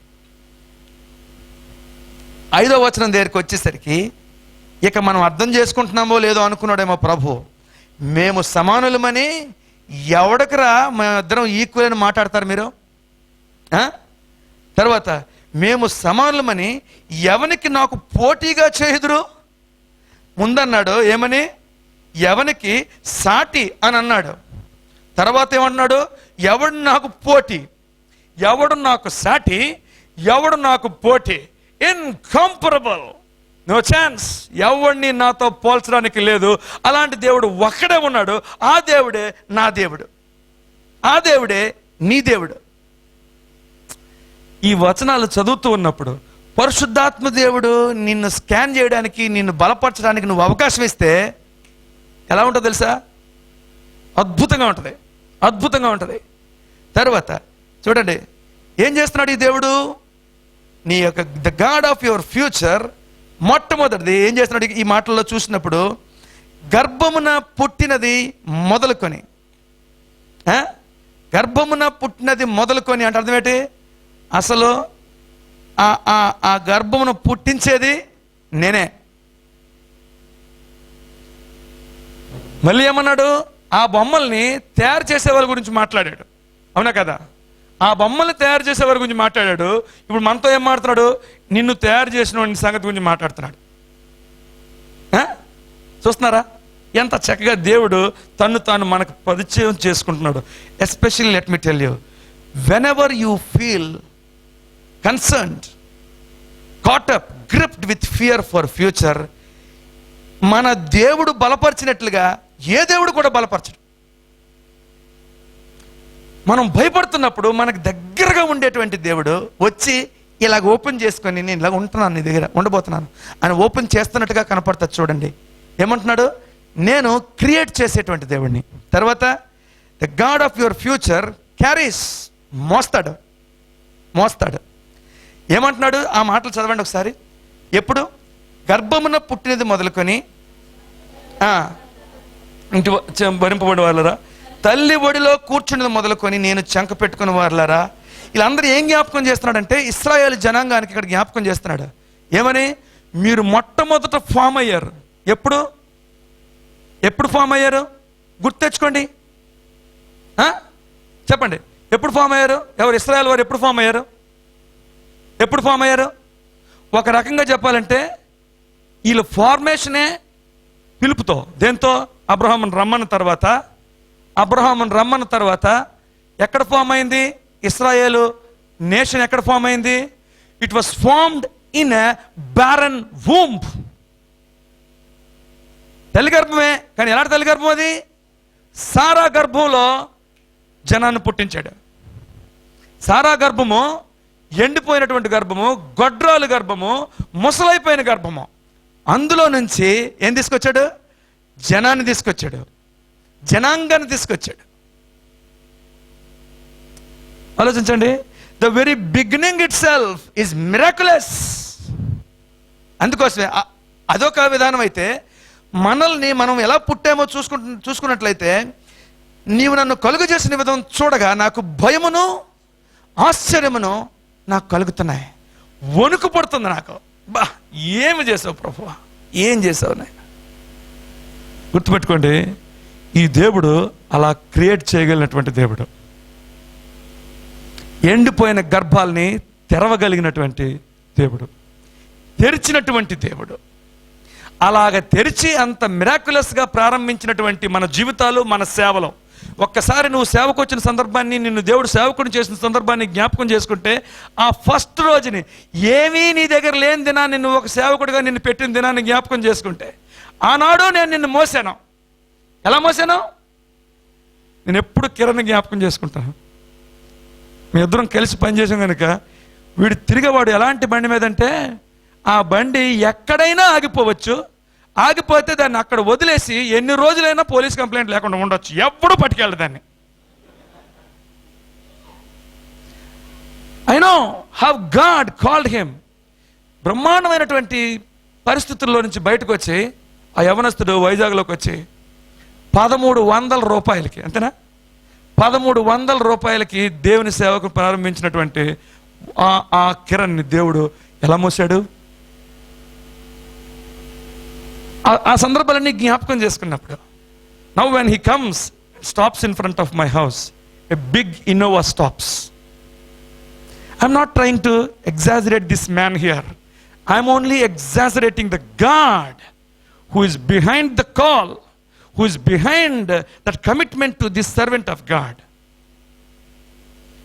5వ వచనం దగ్గరికి వచ్చేసరికి ఇక మనం అర్థం చేసుకుంటున్నామో లేదో అనుకున్నాడేమో ప్రభు. మేము సమానులమని ఎవడకరా మేమిద్దరం ఈక్వల్ అని మాట్లాడతారు మీరు? తర్వాత మేము సమానులమని ఎవనికి నాకు పోటీగా చేయుదురు? ముందన్నాడు ఏమని? ఎవనికి సాటి అని అన్నాడు. తర్వాత ఏమన్నాడు? ఎవడు నాకు పోటీ, ఎవడు నాకు సాటి, ఎవడు నాకు పోటీ, ఇన్కంపరబుల్, నో ఛాన్స్, ఎవడిని నాతో పోల్చడానికి లేదు. అలాంటి దేవుడు ఒక్కడే ఉన్నాడు. ఆ దేవుడే నా దేవుడు, ఆ దేవుడే నీ దేవుడు. ఈ వచనాలు చదువుతూ ఉన్నప్పుడు పరిశుద్ధాత్మ దేవుడు నిన్ను స్కాన్ చేయడానికి, నిన్ను బలపరచడానికి నువ్వు అవకాశం ఇస్తే ఎలా ఉంటుందో తెలుసా? అద్భుతంగా ఉంటుంది. తర్వాత చూడండి ఏం చేస్తున్నాడు ఈ దేవుడు? నీ యొక్క the God of your future మొట్టమొదటిది ఏం చేస్తున్నాడు ఈ మాటల్లో చూసినప్పుడు? గర్భమున పుట్టినది మొదలుకొని, గర్భమున పుట్టినది మొదలుకొని అంటే అర్థం ఏంటి? అసలు ఆ గర్భమును పుట్టించేది నేనే. మళ్ళీ ఏమన్నాడు? ఆ బొమ్మల్ని తయారు చేసే వాళ్ళ గురించి మాట్లాడాడు, అవునా కదా? ఆ బొమ్మల్ని తయారు చేసే వారి గురించి మాట్లాడాడు. ఇప్పుడు మనతో ఏం మాట్లాడుతున్నాడు? నిన్ను తయారు చేసిన సంగతి గురించి మాట్లాడుతున్నాడు. చూస్తున్నారా ఎంత చక్కగా దేవుడు తను తాను మనకు పరిచయం చేసుకుంటున్నాడు. Especially let me tell you, whenever you feel concerned, caught up, gripped with fear for future, మన దేవుడు బలపరిచినట్లుగా ఏ దేవుడు కూడా బలపరచడు. మనం భయపడుతున్నప్పుడు మనకు దగ్గరగా ఉండేటువంటి దేవుడు వచ్చి ఇలాగ ఓపెన్ చేసుకొని, నేను ఇలాగ ఉంటున్నాను, నీ దగ్గర ఉండబోతున్నాను అని ఓపెన్ చేస్తున్నట్టుగా కనపడుతుంది. చూడండి ఏమంటున్నాడు? నేను క్రియేట్ చేసేటువంటి దేవుడిని. తర్వాత the God of your future carries, మోస్తాడు. ఏమంటున్నాడు? ఆ మాటలు చదవండి ఒకసారి. ఎప్పుడు? గర్భమున పుట్టినది మొదలుకొని ఇంటి భరింపబడి వాళ్ళరా, తల్లి ఒడిలో కూర్చున్నది మొదలుకొని నేను చంక పెట్టుకుని వాళ్ళరా. వీళ్ళందరూ ఏం జ్ఞాపకం చేస్తున్నాడంటే ఇశ్రాయేలు జనాంగానికి ఇక్కడ జ్ఞాపకం చేస్తున్నాడు. ఏమని? మీరు మొట్టమొదట ఫామ్ అయ్యారు. ఎప్పుడు ఫామ్ అయ్యారు? గుర్తు తెచ్చుకోండి, చెప్పండి. ఎప్పుడు ఫామ్ అయ్యారు? ఎవరు? ఇశ్రాయేల్ వారు ఎప్పుడు ఫామ్ అయ్యారు? ఒక రకంగా చెప్పాలంటే వీళ్ళు ఫార్మేషనే పిలుపుతో. దేంతో? అబ్రహామును రమ్మన్న తర్వాత ఎక్కడ ఫామ్ అయింది? ఇశ్రాయేలు నేషన్ ఎక్కడ ఫామ్ అయింది? It was formed in a barren womb. తల్లి గర్భమే, కానీ ఎలాంటి తల్లి గర్భం అది? సారా గర్భంలో జనాన్ని పుట్టించాడు. సారా గర్భము ఎండిపోయినటువంటి గర్భము, గొడ్రాలు గర్భము, ముసలైపోయిన గర్భము. అందులో నుంచి ఏం తీసుకొచ్చాడు? జనాన్ని తీసుకొచ్చాడు, జనాంగాన్ని తీసుకొచ్చాడు. ఆలోచించండి. The very beginning it self is miraculous. అందుకోసమే అదొక విధానం అయితే, మనల్ని మనం ఎలా పుట్టామో చూసుకున్నట్లయితే, నీవు నన్ను కలుగు చేసిన విధం చూడగా నాకు భయమును ఆశ్చర్యమును నాకు కలుగుతున్నాయి. వణుకు పడుతుంది నాకు. బా, ఏమి చేసావు ప్రభువా, ఏం చేసావు నాయన. గుర్తుపెట్టుకోండి, ఈ దేవుడు అలా క్రియేట్ చేయగలిగినటువంటి దేవుడు. ఎండిపోయిన గర్భాలని తెరవగలిగినటువంటి దేవుడు, తెరిచినటువంటి దేవుడు. అలాగ తెరిచి అంత మిరాక్యులస్గా ప్రారంభించినటువంటి మన జీవితాలు, మన సేవలో ఒక్కసారి నువ్వు సేవకు వచ్చిన సందర్భాన్ని, నిన్ను దేవుడు సేవకుని చేసిన సందర్భాన్ని జ్ఞాపకం చేసుకుంటే, ఆ ఫస్ట్ రోజుని ఏమీ నీ దగ్గర లేని దినాన్ని, నువ్వు ఒక సేవకుడిగా నిన్ను పెట్టిన దినాన్ని జ్ఞాపకం చేసుకుంటే, ఆనాడు నేను నిన్ను మోసాను. ఎలా మోసాను? నేను ఎప్పుడు కిరణ్ జ్ఞాపకం చేసుకుంటాను. మీ ఇద్దరం కలిసి పనిచేసాం కనుక, వీడు తిరిగేవాడు ఎలాంటి బండి మీద అంటే, ఆ బండి ఎక్కడైనా ఆగిపోవచ్చు, ఆగిపోతే దాన్ని అక్కడ వదిలేసి ఎన్ని రోజులైనా పోలీస్ కంప్లైంట్ లేకుండా ఉండొచ్చు, ఎప్పుడు పట్టుకెళ్ళదు దాన్ని. I know how God called him. బ్రహ్మాండమైనటువంటి పరిస్థితుల్లో నుంచి బయటకు వచ్చి ఆ యవనస్తుడు వైజాగ్లోకి వచ్చి 1300 రూపాయలకి, అంతేనా, 1300 రూపాయలకి దేవుని సేవకు ప్రారంభించినటువంటి ఆ కిరణ్ని దేవుడు ఎలా మోసాడు? ఆ సందర్భాలన్నీ జ్ఞాపకం చేసుకున్నప్పుడు, now when he comes, stops in front of my house, a big Innova stops. I'm not trying to exaggerate this man here. I'm only exaggerating the God who is behind the call, who is behind that commitment to this servant of God.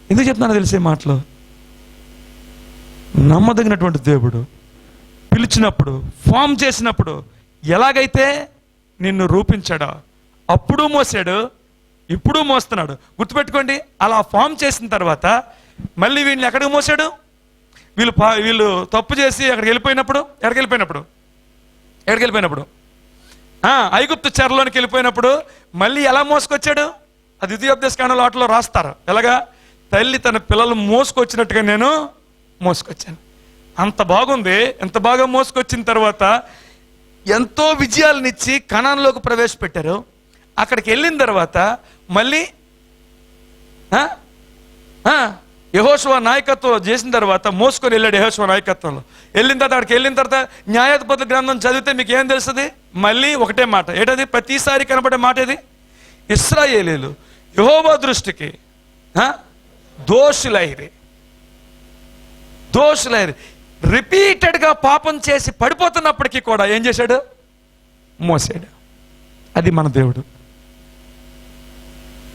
ఎందుకు చెప్తున్నానో తెలిసే మాటలు. నమ్మదగినటువంటి దేవుడు పిలిచినప్పుడు, form చేసినప్పుడు ఎలాగైతే నిన్ను రూపించాడో అప్పుడు మోసాడు, ఇప్పుడు మోస్తున్నాడు. గుర్తుపెట్టుకోండి, అలా ఫామ్ చేసిన తర్వాత మళ్ళీ వీళ్ళని ఎక్కడికి మోసాడు? వీళ్ళు తప్పు చేసి ఎక్కడికి వెళ్ళిపోయినప్పుడు ఐగుప్తు చెరలోనికి వెళ్ళిపోయినప్పుడు మళ్ళీ ఎలా మోసుకొచ్చాడు? అది ద్వితీయోపదేశకాండంలో వాటిలో రాస్తారు. ఎలాగా? తల్లి తన పిల్లలు మోసుకొచ్చినట్టుగా నేను మోసుకొచ్చాను. అంత బాగుంది. ఎంత బాగా మోసుకొచ్చిన తర్వాత ఎంతో విజయాలనిచ్చి కనాన్లోకి ప్రవేశపెట్టారు. అక్కడికి వెళ్ళిన తర్వాత మళ్ళీ యెహోషువ నాయకత్వం చేసిన తర్వాత మోసుకొని వెళ్ళాడు. యెహోషువ నాయకత్వంలో వెళ్ళిన తర్వాత, అక్కడికి వెళ్ళిన తర్వాత న్యాయాధిపతుల గ్రంథం చదివితే మీకు ఏం తెలుస్తుంది? మళ్ళీ ఒకటే మాట. ఏంటది? ప్రతిసారి కనబడే మాట ఏది? ఇశ్రాయేలీలు యెహోవా దృష్టికి దోషులైరి. రిపీటెడ్గా పాపం చేసి పడిపోతున్నప్పటికీ కూడా ఏం చేశాడు? మోసాడు. అది మన దేవుడు.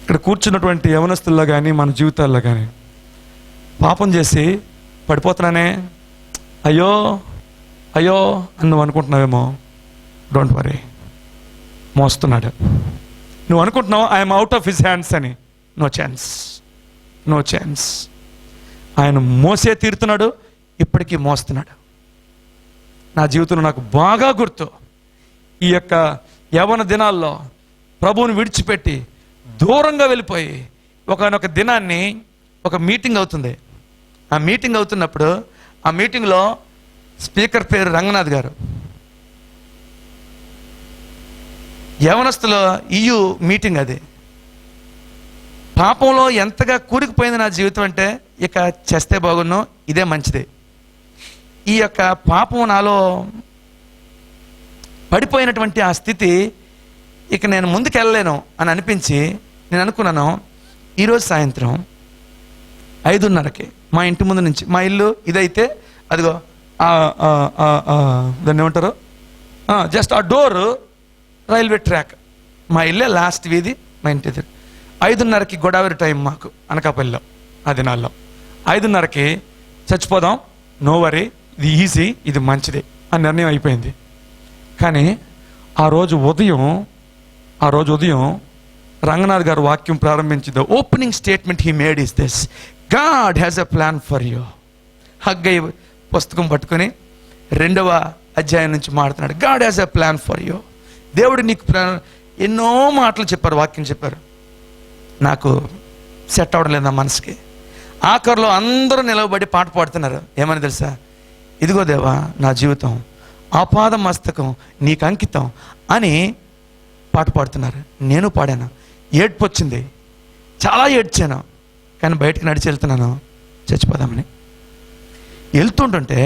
ఇక్కడ కూర్చున్నటువంటి యవనస్తుల్లో కానీ మన జీవితాల్లో కానీ పాపం చేసి పడిపోతున్నానే, అయ్యో అయ్యో అని నువ్వు అనుకుంటున్నావేమో. డోంట్ వరీ, మోస్తున్నాడు. నువ్వు అనుకుంటున్నావు I'm out of his hands అని. No chance. ఆయన మోసే తీరుతున్నాడు, ఇప్పటికీ మోస్తున్నాడు. నా జీవితంలో నాకు బాగా గుర్తు, ఈ యొక్క యవ్వన దినాల్లో ప్రభువుని విడిచిపెట్టి దూరంగా వెళ్ళిపోయి ఒకనొక దినాన్ని ఒక మీటింగ్ అవుతుంది. ఆ మీటింగ్ అవుతున్నప్పుడు ఆ మీటింగ్లో స్పీకర్ పేరు రంగనాథ్ గారు. యవనస్తుల ఈయు మీటింగ్ అది. పాపంలో ఎంతగా కూరుకుపోయింది నా జీవితం అంటే, ఇక చేస్తే బాగున్నాను, ఇదే మంచిది. ఈ యొక్క పాపం నాలో పడిపోయినటువంటి ఆ స్థితి, ఇక నేను ముందుకు వెళ్ళలేను అని అనిపించి నేను అనుకున్నాను, ఈరోజు సాయంత్రం 5:30కి మా ఇంటి ముందు నుంచి, మా ఇల్లు ఇదైతే అదిగో దాన్ని ఏమంటారు, జస్ట్ ఆ డోరు రైల్వే ట్రాక్. మా ఇల్లే లాస్ట్ వీధి, మా ఇంటి ఎదురు. 5:30కి గోదావరి టైం మాకు అనకాపల్లిలో ఆ దినాల్లో. 5:30కి చచ్చిపోదాం, నో వరీ, ఇది ఈజీ, ఇది మంచిది అని నిర్ణయం అయిపోయింది. కానీ ఆ రోజు ఉదయం రంగనాథ్ గారు వాక్యం ప్రారంభించింది. Opening statement he made is this: God has a plan for you. హగ్గయ్య పుస్తకం పట్టుకొని 2వ అధ్యాయం నుంచి మాట్లాడుతున్నాడు. God has a plan for you. దేవుడు నీకు ఎన్నో మాటలు చెప్పారు, వాక్యం చెప్పారు. నాకు సెట్ అవ్వడం లేదు నా మనసుకి. ఆఖరిలో అందరూ నిలవబడి పాట పాడుతున్నారు. ఏమని తెలుసా? ఇదిగో దేవా నా జీవితం ఆపాద మస్తకం నీకు అంకితం అని పాట పాడుతున్నారు. నేను పాడాను. ఏడ్పు వచ్చింది, చాలా ఏడ్చాను. కానీ బయటకు నడిచి వెళ్తున్నాను చచ్చిపోదామని. వెళ్తుంటుంటే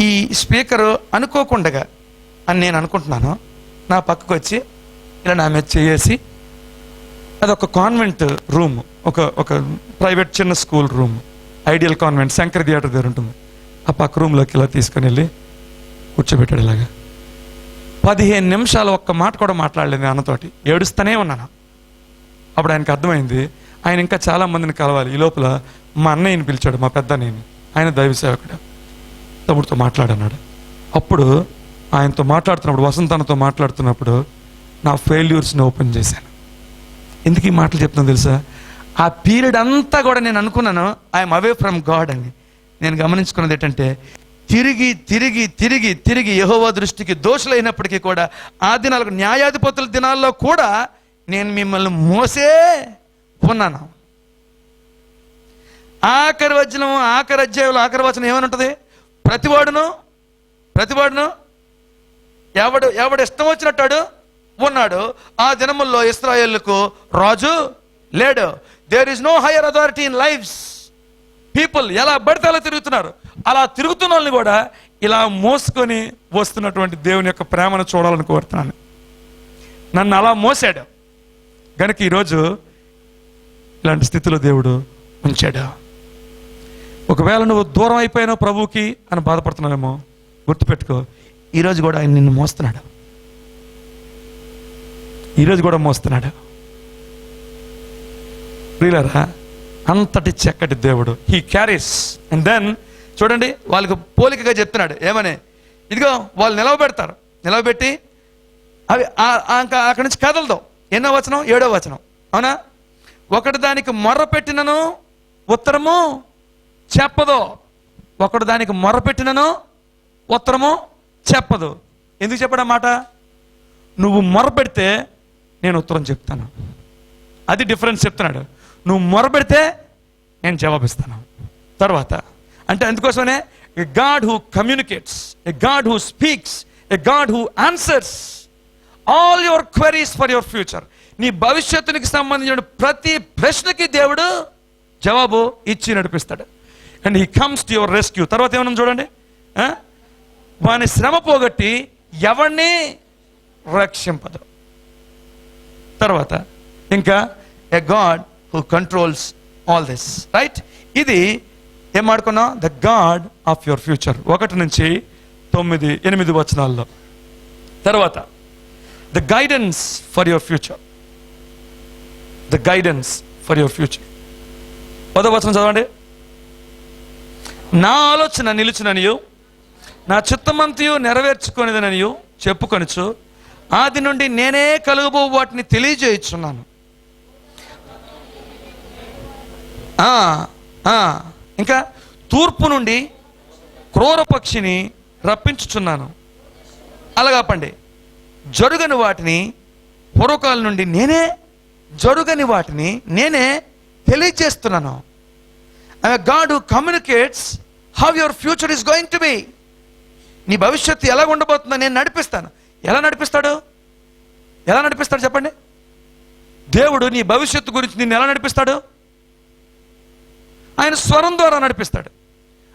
ఈ స్పీకరు అనుకోకుండా అని నేను అనుకుంటున్నాను, నా పక్కకు వచ్చి ఇలా నా మీద చేసి, అదొక కాన్వెంట్ రూమ్, ఒక ప్రైవేట్ చిన్న school room. Ideal convent Shankar theatre దగ్గర ఉంటుంది. ఆ పక్క రూమ్లోకి ఇలా తీసుకొని వెళ్ళి కూర్చోబెట్టాడు. ఇలాగా 15 నిమిషాలు ఒక్క మాట కూడా మాట్లాడలేదు అన్నతోటి. ఏడుస్తూనే ఉన్నాను. అప్పుడు ఆయనకు అర్థమైంది ఆయన ఇంకా చాలా మందిని కలవాలి. ఈ లోపల మా అన్నయ్యని పిలిచాడు, మా పెద్ద అన్నయ్యని. ఆయన దైవ సేవకుడు. తమ్ముడితో మాట్లాడన్నాడు. అప్పుడు ఆయనతో మాట్లాడుతున్నప్పుడు, వసంతనతో మాట్లాడుతున్నప్పుడు నా ఫెయిల్యూర్స్ని ఓపెన్ చేశాను. ఎందుకు ఈ మాటలు చెప్తున్నాను తెలుసా? ఆ పీరియడ్ అంతా కూడా నేను అనుకున్నాను ఐఎమ్ అవే ఫ్రమ్ గాడ్ అని. నేను గమనించుకున్నది ఏంటంటే తిరిగి తిరిగి తిరిగి తిరిగి యెహోవా దృష్టికి దోషులైనప్పటికీ కూడా ఆ దినాలకు న్యాయాధిపతుల దినాల్లో కూడా నేను మిమ్మల్ని మోసే ఉన్నాను. ఆఖరి అధ్యాయంలో ఆఖరి వచనం ఏమని ఉంటుంది? ప్రతివాడును ఎవడు ఇష్టం వచ్చినట్టాడు ఉన్నాడు. ఆ దినముల్లో ఇశ్రాయేలుకు రాజు లేడు. There is no higher authority in lives. People ఎలా పడితే అలా తిరుగుతున్నారు. అలా తిరుగుతున్న వాళ్ళని కూడా ఇలా మోసుకొని వస్తున్నటువంటి దేవుని యొక్క ప్రేమను చూడాలని కోరుతున్నాను. నన్ను అలా మోసాడు గనుక ఈరోజు ఇలాంటి స్థితిలో దేవుడు ఉంచాడు. ఒకవేళ నువ్వు దూరం అయిపోయినావు ప్రభువుకి అని బాధపడుతున్నావేమో, గుర్తుపెట్టుకో, ఈరోజు కూడా ఆయన నిన్ను మోస్తున్నాడు. ఈరోజు కూడా మోస్తున్నాడు. ప్రియులారా, అంతటి చక్కటి దేవుడు. He carries. అండ్ దెన్ చూడండి, వాళ్ళకి పోలికగా చెప్తున్నాడు ఏమని? ఇదిగో వాళ్ళు నిలవబెడతారు, నిలవబెట్టి అవి ఇంకా అక్కడి నుంచి కదలదు. ఎన్నో వచనం? 7వ వచనం, అవునా? ఒకటి దానికి మొర్ర పెట్టినను ఉత్తరము చెప్పదు. ఒకడు దానికి మొర్ర పెట్టినను ఉత్తరము చెప్పదు. ఎందుకు చెప్పడా మాట? నువ్వు మొర్ర పెడితే నేను ఉత్తరం చెప్తాను. అది డిఫరెన్స్ చెప్తున్నాడు. నువ్వు మొర్ర పెడితే నేను జవాబిస్తాను. తర్వాత అంటే అందుకోసమనే a God who communicates, a God who speaks, a God who answers all your queries for your future. నీ భవిష్యత్తునికి సంబంధించిన ప్రతి ప్రశ్నకి దేవుడు జవాబు ఇచ్చి నడిపిస్తాడు. And he comes to your rescue. తర్వాత ఏమన్నా చూడండి, వాని శ్రమ పోగొట్టి ఎవరిని రక్షింపదు. తర్వాత ఇంకా a God who controls all this, right? ఇది ఏం మాడుకున్నాం? The God of your future. 1 నుంచి 9, 8 వచనాల్లో. తర్వాత the guidance for your future. The guidance for your future. 10వ వచనం చదవండి. నా ఆలోచన నిలుచుననియు నా చిత్తమంతయు నెరవేర్చుకొనిదననియు చెప్పుకొనుచు ఆది నుండి నేనే కలుగబో వాటిని తెలియజేయుచున్నాను. ఇంకా తూర్పు నుండి క్రూర పక్షిని రప్పించుచున్నాను. అలాగాపండి, జరుగని వాటిని పూర్వకాలం నుండి జరుగని వాటిని నేనే తెలియజేస్తున్నాను. I'm a God who communicates how your future is going to be. నీ భవిష్యత్తు ఎలా ఉండబోతుందో నేను నడిపిస్తాను. ఎలా నడిపిస్తాడు చెప్పండి? దేవుడు నీ భవిష్యత్తు గురించి నిన్ను ఎలా నడిపిస్తాడు? ఆయన స్వరం ద్వారా నడిపిస్తాడు.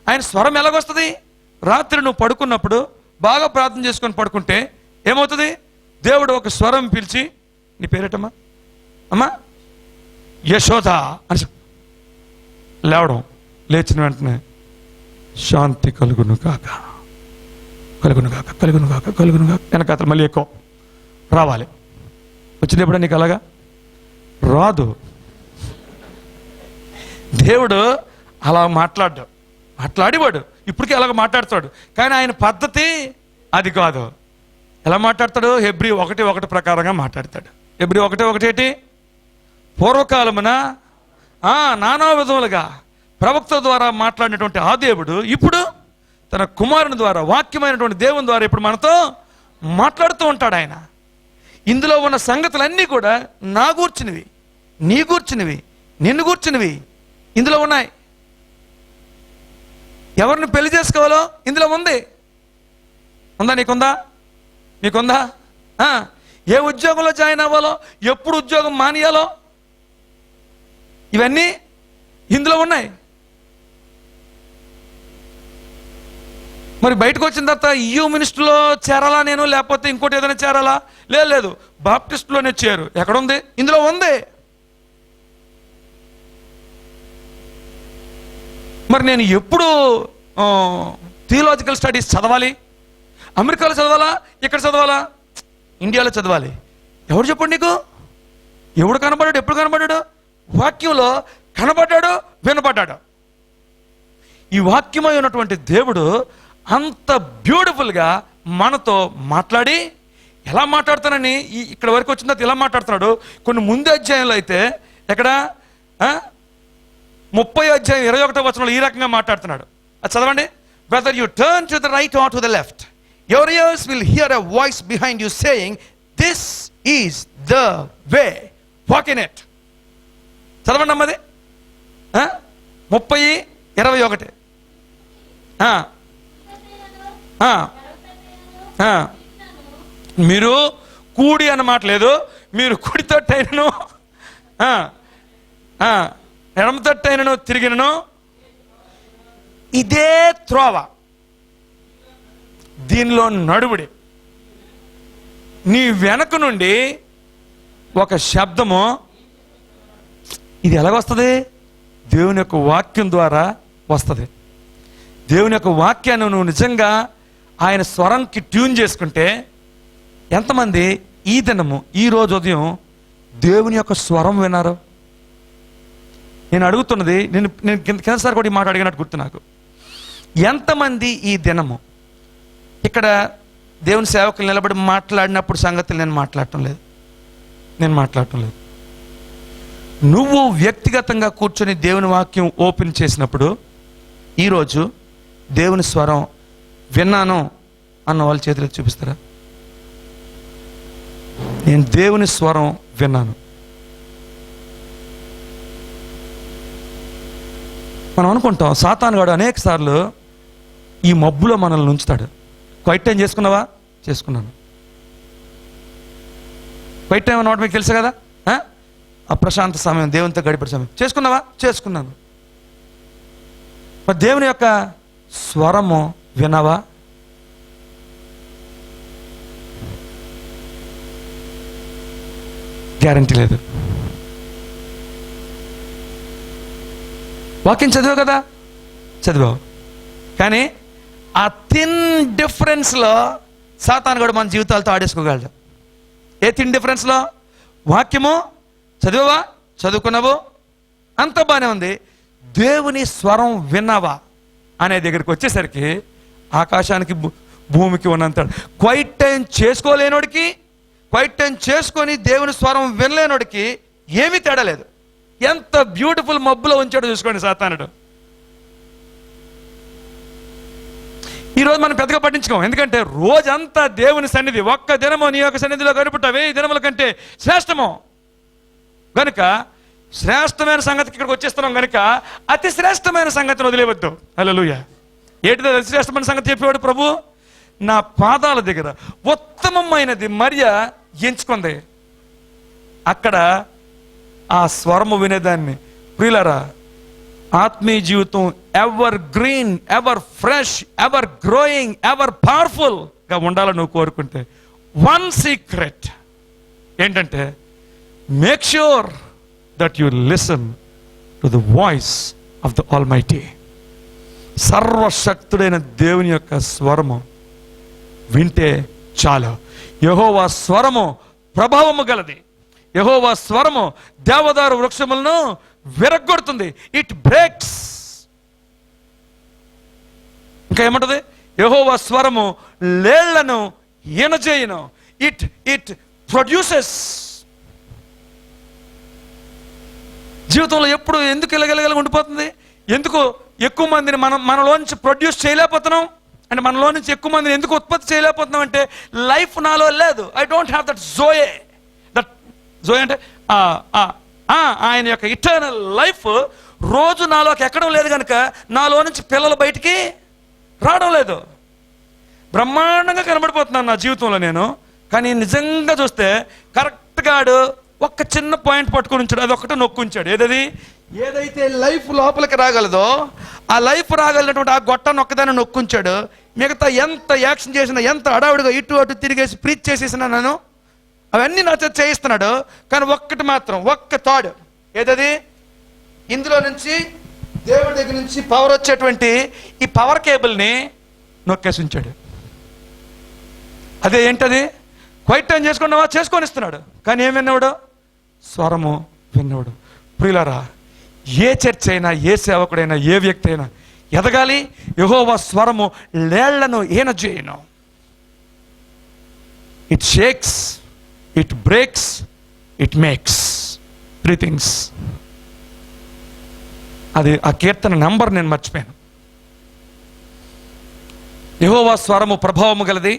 ఆయన స్వరం ఎలాగొస్తుంది? రాత్రి నువ్వు పడుకున్నప్పుడు బాగా ప్రార్థన చేసుకొని పడుకుంటే ఏమవుతుంది? దేవుడు ఒక స్వరం పిలిచి, నీ పేరేటమ్మా? అమ్మా యశోద అని లేవడం, లేచిన వెంటనే శాంతి కలుగును కాక, కలుగును కాక, కలుగును కాక, కలుగును కాక. వెనకాతలు మళ్ళీ ఎక్కువ రావాలి. వచ్చినప్పుడు నీకు అలాగా రాదు. దేవుడు అలా మాట్లాడేవాడు, ఇప్పటికీ అలాగ మాట్లాడతాడు. కానీ ఆయన పద్ధతి అది కాదు. ఎలా మాట్లాడతాడు? హెబ్రీ 1:1 ప్రకారంగా మాట్లాడతాడు. హెబ్రీ 1:1 ఏంటి? పూర్వకాలమున నానా విధములుగా ప్రవక్త ద్వారా మాట్లాడినటువంటి ఆ దేవుడు ఇప్పుడు తన కుమారుని ద్వారా, వాక్యమైనటువంటి దేవుని ద్వారా ఇప్పుడు మనతో మాట్లాడుతూ ఉంటాడు. ఆయన ఇందులో ఉన్న సంగతులన్నీ కూడా నా గూర్చినవి, నీ గూర్చినవి, నిన్ను గూర్చినవి ఇందులో ఉన్నాయి. ఎవరిని పెళ్లి చేసుకోవాలో ఇందులో ఉంది. నీకుందా? ఏ ఉద్యోగంలో జాయిన్ అవ్వాలో, ఎప్పుడు ఉద్యోగం మానేయాలో, ఇవన్నీ ఇందులో ఉన్నాయి. మరి బయటకు వచ్చిన తర్వాత EU మినిస్ట్రీలో చేరాలా నేను, లేకపోతే ఇంకోటి ఏదైనా చేరాలా? లేదు, బాప్టిస్ట్లోనే చేరు. ఎక్కడుంది? ఇందులో ఉంది. మరి నేను ఎప్పుడు థియలాజికల్ స్టడీస్ చదవాలి? అమెరికాలో చదవాలా, ఇక్కడ చదవాలా, ఇండియాలో చదవాలి? ఎవరు చెప్పండి నీకు? ఎవడు కనబడ్డాడు? ఎప్పుడు కనబడ్డాడు? వాక్యంలో కనబడ్డాడు, వినబడ్డాడు. ఈ వాక్యమై ఉన్నటువంటి దేవుడు అంత బ్యూటిఫుల్గా మనతో మాట్లాడి, ఎలా మాట్లాడుతానని ఇక్కడ వరకు వచ్చిన తర్వాత ఎలా మాట్లాడుతున్నాడు. కొన్ని ముందు అధ్యాయంలో అయితే ఎక్కడ 30 అధ్యాయం 21వ వచనంలో ఈ రకంగా మాట్లాడుతున్నాడు. అది చదవండి. Whether U turn to the right are to the left, your years will here a voice behind you saying, this is the way, walk in it. చదవండి అమ్మది. 30:21. మీరు కూడి అన్నమాట లేదు, మీరు కుడి తట్టైనను ఎడమ తట్టైనను తిరిగినను ఇదే త్రోవ, దీనిలో నడువుడి. నీ వెనక నుండి ఒక శబ్దము, ఇది ఎలాగొస్తుంది? దేవుని యొక్క వాక్యం ద్వారా వస్తుంది. దేవుని యొక్క వాక్యాన్ని నువ్వు నిజంగా ఆయన స్వరంకి ట్యూన్ చేసుకుంటే, ఎంతమంది ఈ దినము ఈ రోజు ఉదయం దేవుని యొక్క స్వరం విన్నారు? నేను అడుగుతున్నది, నేను కిందసారి కూడా ఈ మాట అడిగినట్టు గుర్తు నాకు. ఎంతమంది ఈ దినము ఇక్కడ దేవుని సేవకులు నిలబడి మాట్లాడినప్పుడు సంగతులు నేను మాట్లాడటం లేదు. నువ్వు వ్యక్తిగతంగా కూర్చొని దేవుని వాక్యం ఓపెన్ చేసినప్పుడు, ఈరోజు దేవుని స్వరం విన్నాను అన్న వాళ్ళ చేతులు చూపిస్తారా? నేను దేవుని స్వరం విన్నాను. మనం అనుకుంటాం సాతానుగాడు అనేక సార్లు ఈ మబ్బులో మనల్ని ఉంచుతాడు. క్వైట్ టైం చేసుకున్నావా? చేసుకున్నాను. క్వైట్ టైం అన్నమాట మీకు తెలుసు కదా, అప్రశాంత సమయం, దేవునితో గడిపే సమయం. చేసుకున్నావా? చేసుకున్నాను. మరి దేవుని యొక్క స్వరము వినవా? గ్యారంటీ లేదు. వాక్యం చదివావు కదా, చదివావు. కానీ ఆ థిన్ డిఫరెన్స్లో సాతాను కూడా మన జీవితాలతో ఆడేసుకోగలడు. A thin డిఫరెన్స్లో? వాక్యము చదివావా, చదువుకున్నావు, అంత బాగానే ఉంది. దేవుని స్వరం విన్నావా అనే దగ్గరికి వచ్చేసరికి ఆకాశానికి భూమికి ఉన్నంత క్వైట్ టైం చేసుకోలేనోడికి, క్వైట్ టైం చేసుకొని దేవుని స్వరం వినలేనోడికి ఏమీ తేడా లేదు. ఎంత బ్యూటిఫుల్ మబ్బులో ఉంచాడో చూసుకోండి సాతానుడు. ఈరోజు మనం పెద్దగా పట్టించుకోం, ఎందుకంటే రోజంతా దేవుని సన్నిధి, ఒక్క దినము నీ యొక్క సన్నిధిలో గడుపుట 1000 దినముల కంటే శ్రేష్టము గనుక, శ్రేష్టమైన సంగతికి ఇక్కడికి వచ్చేస్తున్నాం గనుక అతి శ్రేష్టమైన సంగతిని వదిలేవద్దు. హల్లెలూయా. ఏంటిదో అతి శ్రేష్టమైన సంగతి చెప్పేవాడు ప్రభు? నా పాదాల దగ్గర ఉత్తమమైనది మరియ ఎంచుకుంది. అక్కడ ఆ స్వరము వినేదాన్ని. ప్రియులారా, ఆత్మీయ జీవితం evergreen, ever fresh, ever growing, ever powerful గా ఉండాలని నువ్వు కోరుకుంటే, వన్ సీక్రెట్ ఏంటంటే, make sure that you listen to the voice of the almighty. సర్వశక్తుడైన దేవుని యొక్క స్వరము వింటే చాలు. యెహోవా స్వరము ప్రభావము గలది. యెహోవా స్వరము దేవదారు వృక్షములను విరగ్గొడుతుంది. It breaks. ఇంకా ఏమంటది? యెహోవా స్వరము లేళ్లను ఈనజేయును. It produces. జీవితంలో ఎప్పుడు ఎందుకు ఇలగలగల ఉండిపోతుంది? ఎందుకు ఎక్కువ మందిని మనలో నుంచి ప్రొడ్యూస్ చేయలేకపోతున్నాం అంటే, మనలో నుంచి ఎక్కువ మందిని ఎందుకు ఉత్పత్తి చేయలేకపోతున్నాం అంటే, లైఫ్ నాలో లేదు. I don't have that joy. That joy అంటే ఆయన యొక్క ఇటర్నల్ లైఫ్ రోజు నాలోకి ఎక్కడం లేదు కనుక నాలో నుంచి పిల్లలు బయటికి రావడం లేదు. బ్రహ్మాండంగా కనబడిపోతున్నాను నా జీవితంలో నేను. కానీ నిజంగా చూస్తే కరెక్ట్గా ఒక్క చిన్న పాయింట్ పట్టుకుని ఉంచాడు, అది ఒక్కటే నొక్కుంచాడు. ఏదైతే లైఫ్ లోపలికి రాగలదో, ఆ లైఫ్ రాగలిగినటువంటి ఆ గొట్టాన్ని ఒక్కదాన్ని నొక్కుంచాడు. మిగతా ఎంత యాక్షన్ చేసినా, ఎంత అడావుడిగా ఇటు అటు తిరిగేసి ప్రీచ్ చేసేసినా నేను అవన్నీ నా చేత చేయిస్తున్నాడు. కానీ ఒక్కటి మాత్రం, ఒక్క థాడ్, ఏదది? ఇందులో నుంచి దేవుడి దగ్గర నుంచి పవర్ వచ్చేటువంటి ఈ పవర్ కేబుల్ని నొక్కేసి ఉంచాడు. అదే ఏంటది? క్వైట్ టైం చేసుకున్నావా? చేసుకొని ఇస్తున్నాడు. కానీ ఏం విన్నవాడు? స్వరము విన్నవాడు. ప్రియులారా, ఏ చర్చ్ అయినా, ఏ సేవకుడైనా, ఏ వ్యక్తి అయినా ఎదగాలి. యెహోవా స్వరము లేళ్లను ఈనజేయును. It shakes, it breaks, it makes. 3 things. అది ఆ కీర్తన నంబర్ నేను మర్చిపోయాను. యెహోవా స్వరము ప్రభావము గలది.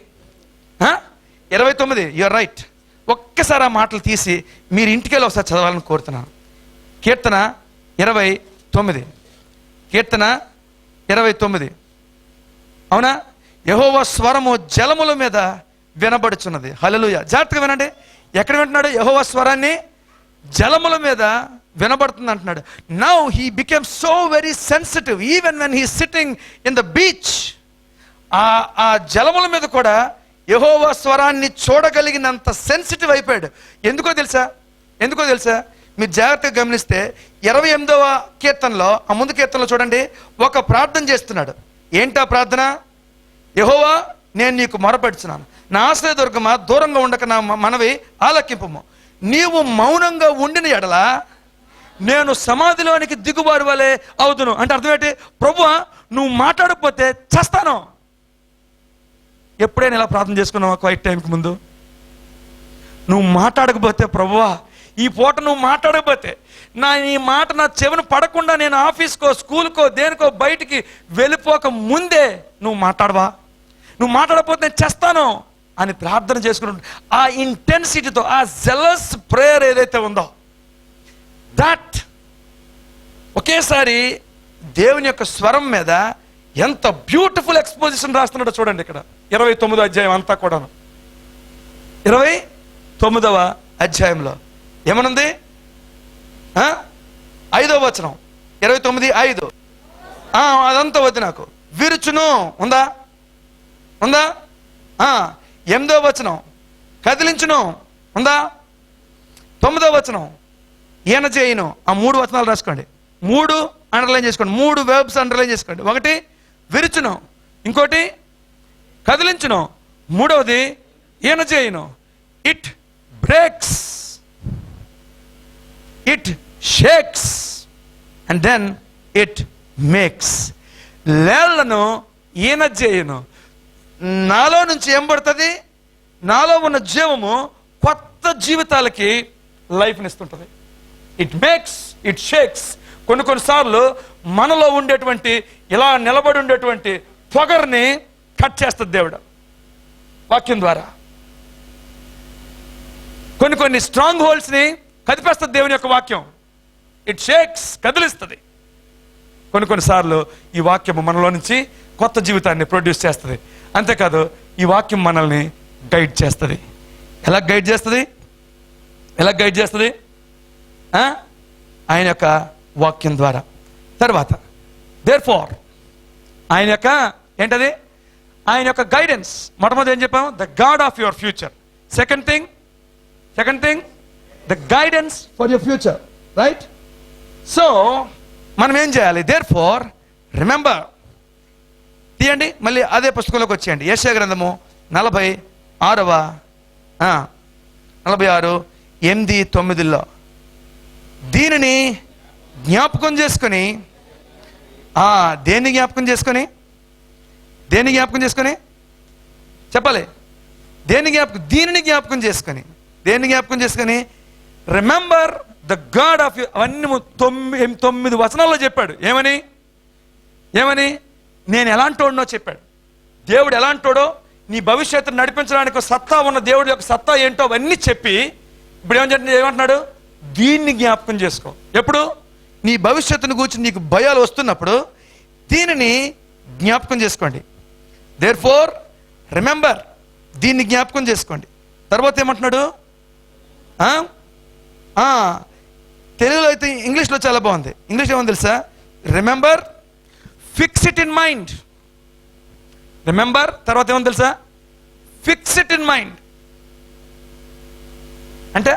29. You're right. ఒక్కసారి ఆ మాటలు తీసి మీరు ఇంటికెళ్ళి ఒకసారి చదవాలని కోరుతున్నాను. కీర్తన 29. కీర్తన 29. అవునా? యెహోవా స్వరము జలముల మీద వినబడుచున్నది. హల్లెలూయా. జాగ్రత్తగా వినండి. ఎక్కడ వింటున్నాడు? యెహోవా స్వరాన్ని జలముల మీద వినబడుతుంది అంటున్నాడు. Now he became so very sensitive even when he sitting in the beach. ఆ జలముల మీద కూడా యెహోవా స్వరాన్ని చూడగలిగినంత సెన్సిటివ్ అయిపోయాడు. ఎందుకో తెలుసా? మీరు జాగ్రత్తగా గమనిస్తే 28వ కీర్తనలో, ఆ ముందు కీర్తనలో చూడండి, ఒక ప్రార్థన చేస్తున్నాడు. ఏంటా ప్రార్థన? యెహోవా, నేను నీకు మొరపెడుచున్నాను. నా ఆశ్రయదుర్గమా, దూరంగా ఉండక నా మనవి ఆలకింపుము. నీవు మౌనంగా ఉండిన ఎడల నేను సమాధిలోనికి దిగుబారు వలె అవుదును. అంటే అర్థం ఏంటి? ప్రభువా, నువ్వు మాట్లాడకపోతే చస్తాను. ఎప్పుడైనా ఇలా ప్రార్థన చేసుకున్నావా? క్వైట్ టైంకి ముందు నువ్వు మాట్లాడకపోతే, ప్రభువా ఈ పూట నువ్వు మాట్లాడకపోతే, ఈ మాట నా చెవిని పడకుండా నేను ఆఫీస్కో, స్కూల్కో, దేనికో బయటికి వెళ్ళిపోక ముందే నువ్వు మాట్లాడవా? నువ్వు మాట్లాడకపోతే నేను చేస్తాను అని ప్రార్థన చేసుకుని ఆ ఇంటెన్సిటీతో, ఆ జెలస్ ప్రేయర్ ఏదైతే ఉందో, దట్ ఒకేసారి దేవుని యొక్క స్వరం మీద ఎంత బ్యూటిఫుల్ ఎక్స్పోజిషన్ రాస్తున్నాడో చూడండి. ఇక్కడ 29వ అధ్యాయం అంతా కూడాను. 29వ అధ్యాయంలో ఏమనుంది? 5వ వచనం. 29:5. అదంతా వద్దు నాకు. విరుచును ఉందా? 8వ వచనం. కదిలించును ఉందా? 9వ వచనం. ఈయన చేయను. ఆ 3 వచనాలు రాసుకోండి. 3 అండర్లైన్ చేసుకోండి. 3 వెర్బ్స్ అండర్లైన్ చేసుకోండి. ఒకటి విరుచును, ఇంకోటి కదిలించును, మూడవది ఈయన చేయను. It breaks, it shakes, and then it makes. లేళ్లను ఈయన చేయను. నాలో నుంచి ఏం పడుతుంది? నాలో ఉన్న జీవము కొత్త జీవితాలకి లైఫ్ని ఇస్తుంటుంది. It makes, it shakes. కొన్నిసార్లు మనలో ఉండేటువంటి, ఇలా నిలబడి ఉండేటువంటి పొగర్ని కట్ చేస్తుంది దేవుడు వాక్యం ద్వారా. కొన్ని స్ట్రాంగ్ హోల్డ్స్ని కదిపేస్తుంది దేవుని యొక్క వాక్యం. ఇట్ షేక్స్, కదిలిస్తుంది. కొన్నిసార్లు ఈ వాక్యము మనలో నుంచి కొత్త జీవితాన్ని ప్రొడ్యూస్ చేస్తుంది. అంతేకాదు, ఈ వాక్యం మనల్ని గైడ్ చేస్తుంది. ఎలా గైడ్ చేస్తుంది? ఆయన యొక్క వాక్యం ద్వారా. తర్వాత దేర్ఫోర్ ఆయన యొక్క ఏంటది? ఆయన యొక్క గైడెన్స్. మొట్టమొదటి ఏం చెప్పాము? The God of your future. Second thing the guidance for your future. Right? So మనం ఏం చేయాలి? Therefore remember. తీయండి, మళ్ళీ అదే పుస్తకంలోకి వచ్చేయండి. యెషయా గ్రంథము 46:8-9 దీనిని జ్ఞాపకం చేసుకొని, దేన్ని జ్ఞాపకం చేసుకొని చెప్పాలి. దీనిని జ్ఞాపకం చేసుకొని remember the God of you. అవన్నీ 9 వచనాల్లో చెప్పాడు. ఏమని? నేను ఎలాంటోడనో చెప్పాడు. దేవుడు ఎలాంటోడో, నీ భవిష్యత్తును నడిపించడానికి సత్తా ఉన్న దేవుడి యొక్క సత్తా ఏంటో అవన్నీ చెప్పి, ఇప్పుడు ఏమంటున్నాడు? దీన్ని జ్ఞాపకం చేసుకో. ఎప్పుడు? నీ భవిష్యత్తును గురించి నీకు భయాలు వస్తున్నప్పుడు దీనిని జ్ఞాపకం చేసుకోండి. దేర్ఫోర్ రిమెంబర్, దీన్ని జ్ఞాపకం చేసుకోండి. తర్వాత ఏమంటున్నాడు? తెలుగులో అయితే, ఇంగ్లీష్లో చాలా బాగుంది. ఇంగ్లీష్లో ఏమో తెలుసా? Remember, fix it in mind. Remember, తర్వాత ఏమో తెలుసా? Fix it in mind. అంటే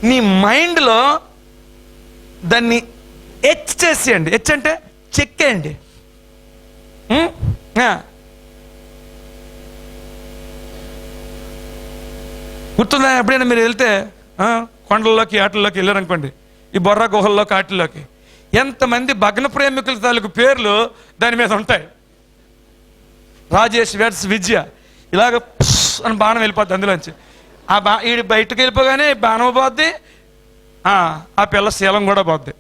నీ మైండ్లో దాన్ని హెచ్ చేసేయండి. హెచ్ అంటే చెక్కేయండి. గుర్తుందా? ఎప్పుడైనా మీరు వెళ్తే కొండల్లోకి ఆటల్లోకి వెళ్ళారనుకోండి, ఈ బొర్రా గుహల్లోకి ఆటల్లోకి, ఎంతమంది భగ్న ప్రేమికుల తాలూకు పేర్లు దాని మీద ఉంటాయి. రాజేష్ వెడ్స్ విద్య, ఇలాగ అని బాణం వెళ్ళిపోద్ది అందులోంచి. ఈడు బయటకు వెళ్ళిపోగానే బాణం పోద్ది, ఆ పిల్ల శీలం కూడా పోద్ది.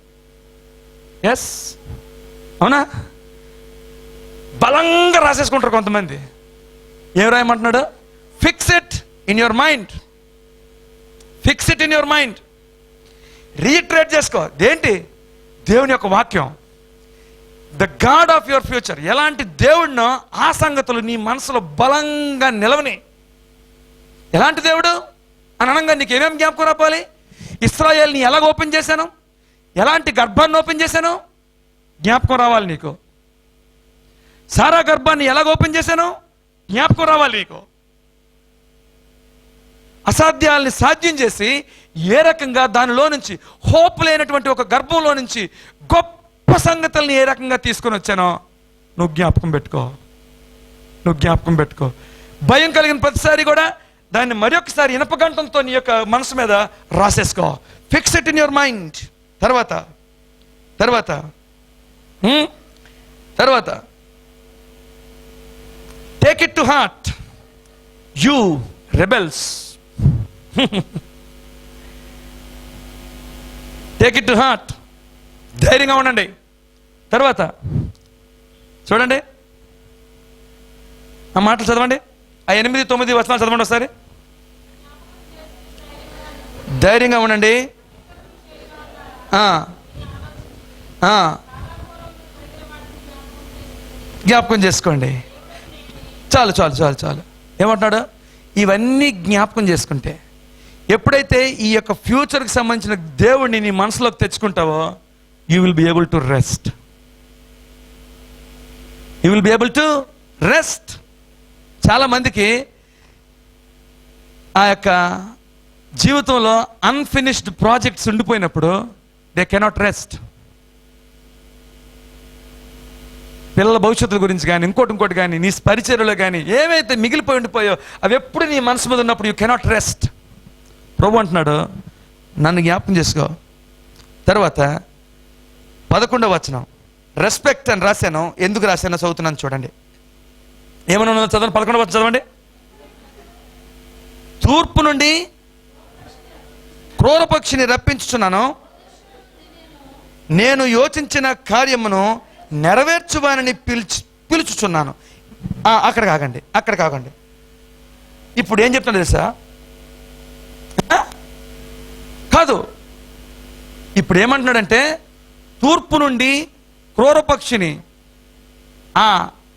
ఎస్, అవునా? బలంగా రాసేసుకుంటారు కొంతమంది. ఏం రాయమంటున్నాడు? Fix it in your mind. Fix it in your mind. Reiterate చేసుకో. దేంటి? దేవుని యొక్క వాక్యం. The God of your future. ఎలాంటి దేవుడినో ఆ సంగతులు నీ మనసులో బలంగా నిలవని. ఎలాంటి దేవుడు అని అనగా నీకు ఏమేమి జ్ఞాపకం రావాలి? ఇశ్రాయేల్ని ఎలాగ ఓపెన్ చేశాను, ఎలాంటి గర్భాన్ని ఓపెన్ చేశాను జ్ఞాపకం రావాలి నీకు. సారా గర్భాన్ని ఎలాగ ఓపెన్ చేశాను జ్ఞాపకం రావాలి నీకు. అసాధ్యాల్ని సాధ్యం చేసి ఏ రకంగా దానిలో నుంచి, హోప్ లేనటువంటి ఒక గర్భంలో నుంచి గొప్ప సంగతుల్ని ఏ రకంగా తీసుకొని వచ్చానో నువ్వు జ్ఞాపకం పెట్టుకో. నువ్వు జ్ఞాపకం పెట్టుకో. భయం కలిగిన ప్రతిసారి కూడా దాన్ని మరొకసారి ఇనపగంటంతో నీ యొక్క మనసు మీద రాసేసుకో. Fix it in your mind. తర్వాత తర్వాత తర్వాత take it to heart, you rebels. Take it to heart. ధైర్యంగా ఉండండి. తర్వాత చూడండి, ఆ మాటలు చదవండి. ఆ 8-9 వచనాలు చదవండి ఒకసారి. ధైర్యంగా ఉండండి. జ్ఞాపకం చేసుకోండి. చాలు చాలు చాలు చాలు. ఏమంటున్నాడు? ఇవన్నీ జ్ఞాపకం చేసుకుంటే, ఎప్పుడైతే ఈ యొక్క ఫ్యూచర్కి సంబంధించిన దేవుడిని నీ మనసులోకి తెచ్చుకుంటావో, you will be able to rest. You will be able to rest. చాలా మందికి ఆ యొక్క జీవితంలో అన్ఫినిష్డ్ ప్రాజెక్ట్స్ ఉండిపోయినప్పుడు దే కెనాట్ రెస్ట్. పిల్లల భవిష్యత్తుల గురించి కానీ ఇంకోటి కానీ, నీ పరిచర్యలో కానీ ఏవైతే మిగిలిపోయి ఉండిపోయో అవి ఎప్పుడు నీ మనసు మీద ఉన్నప్పుడు యూ కెనాట్ రెస్ట్. ప్రభు అంటున్నాడు, నన్ను జ్ఞాపకం చేసుకో. తర్వాత 11వ వచనం, రెస్పెక్ట్ అని రాశాను. ఎందుకు రాశానో చదువుతున్నాను చూడండి. ఏమన్నా చదవండి. 11వ వచనం చదవండి. తూర్పు నుండి క్రూరపక్షిని రప్పించుచున్నాను, నేను యోచించిన కార్యమును నెరవేర్చువానని పిలుచుచున్నాను. అక్కడ కాకండి. ఇప్పుడు ఏం చెప్తాను తెలుసా? కాదు, ఇప్పుడు ఏమంటున్నాడంటే తూర్పు నుండి క్రూరపక్షిని.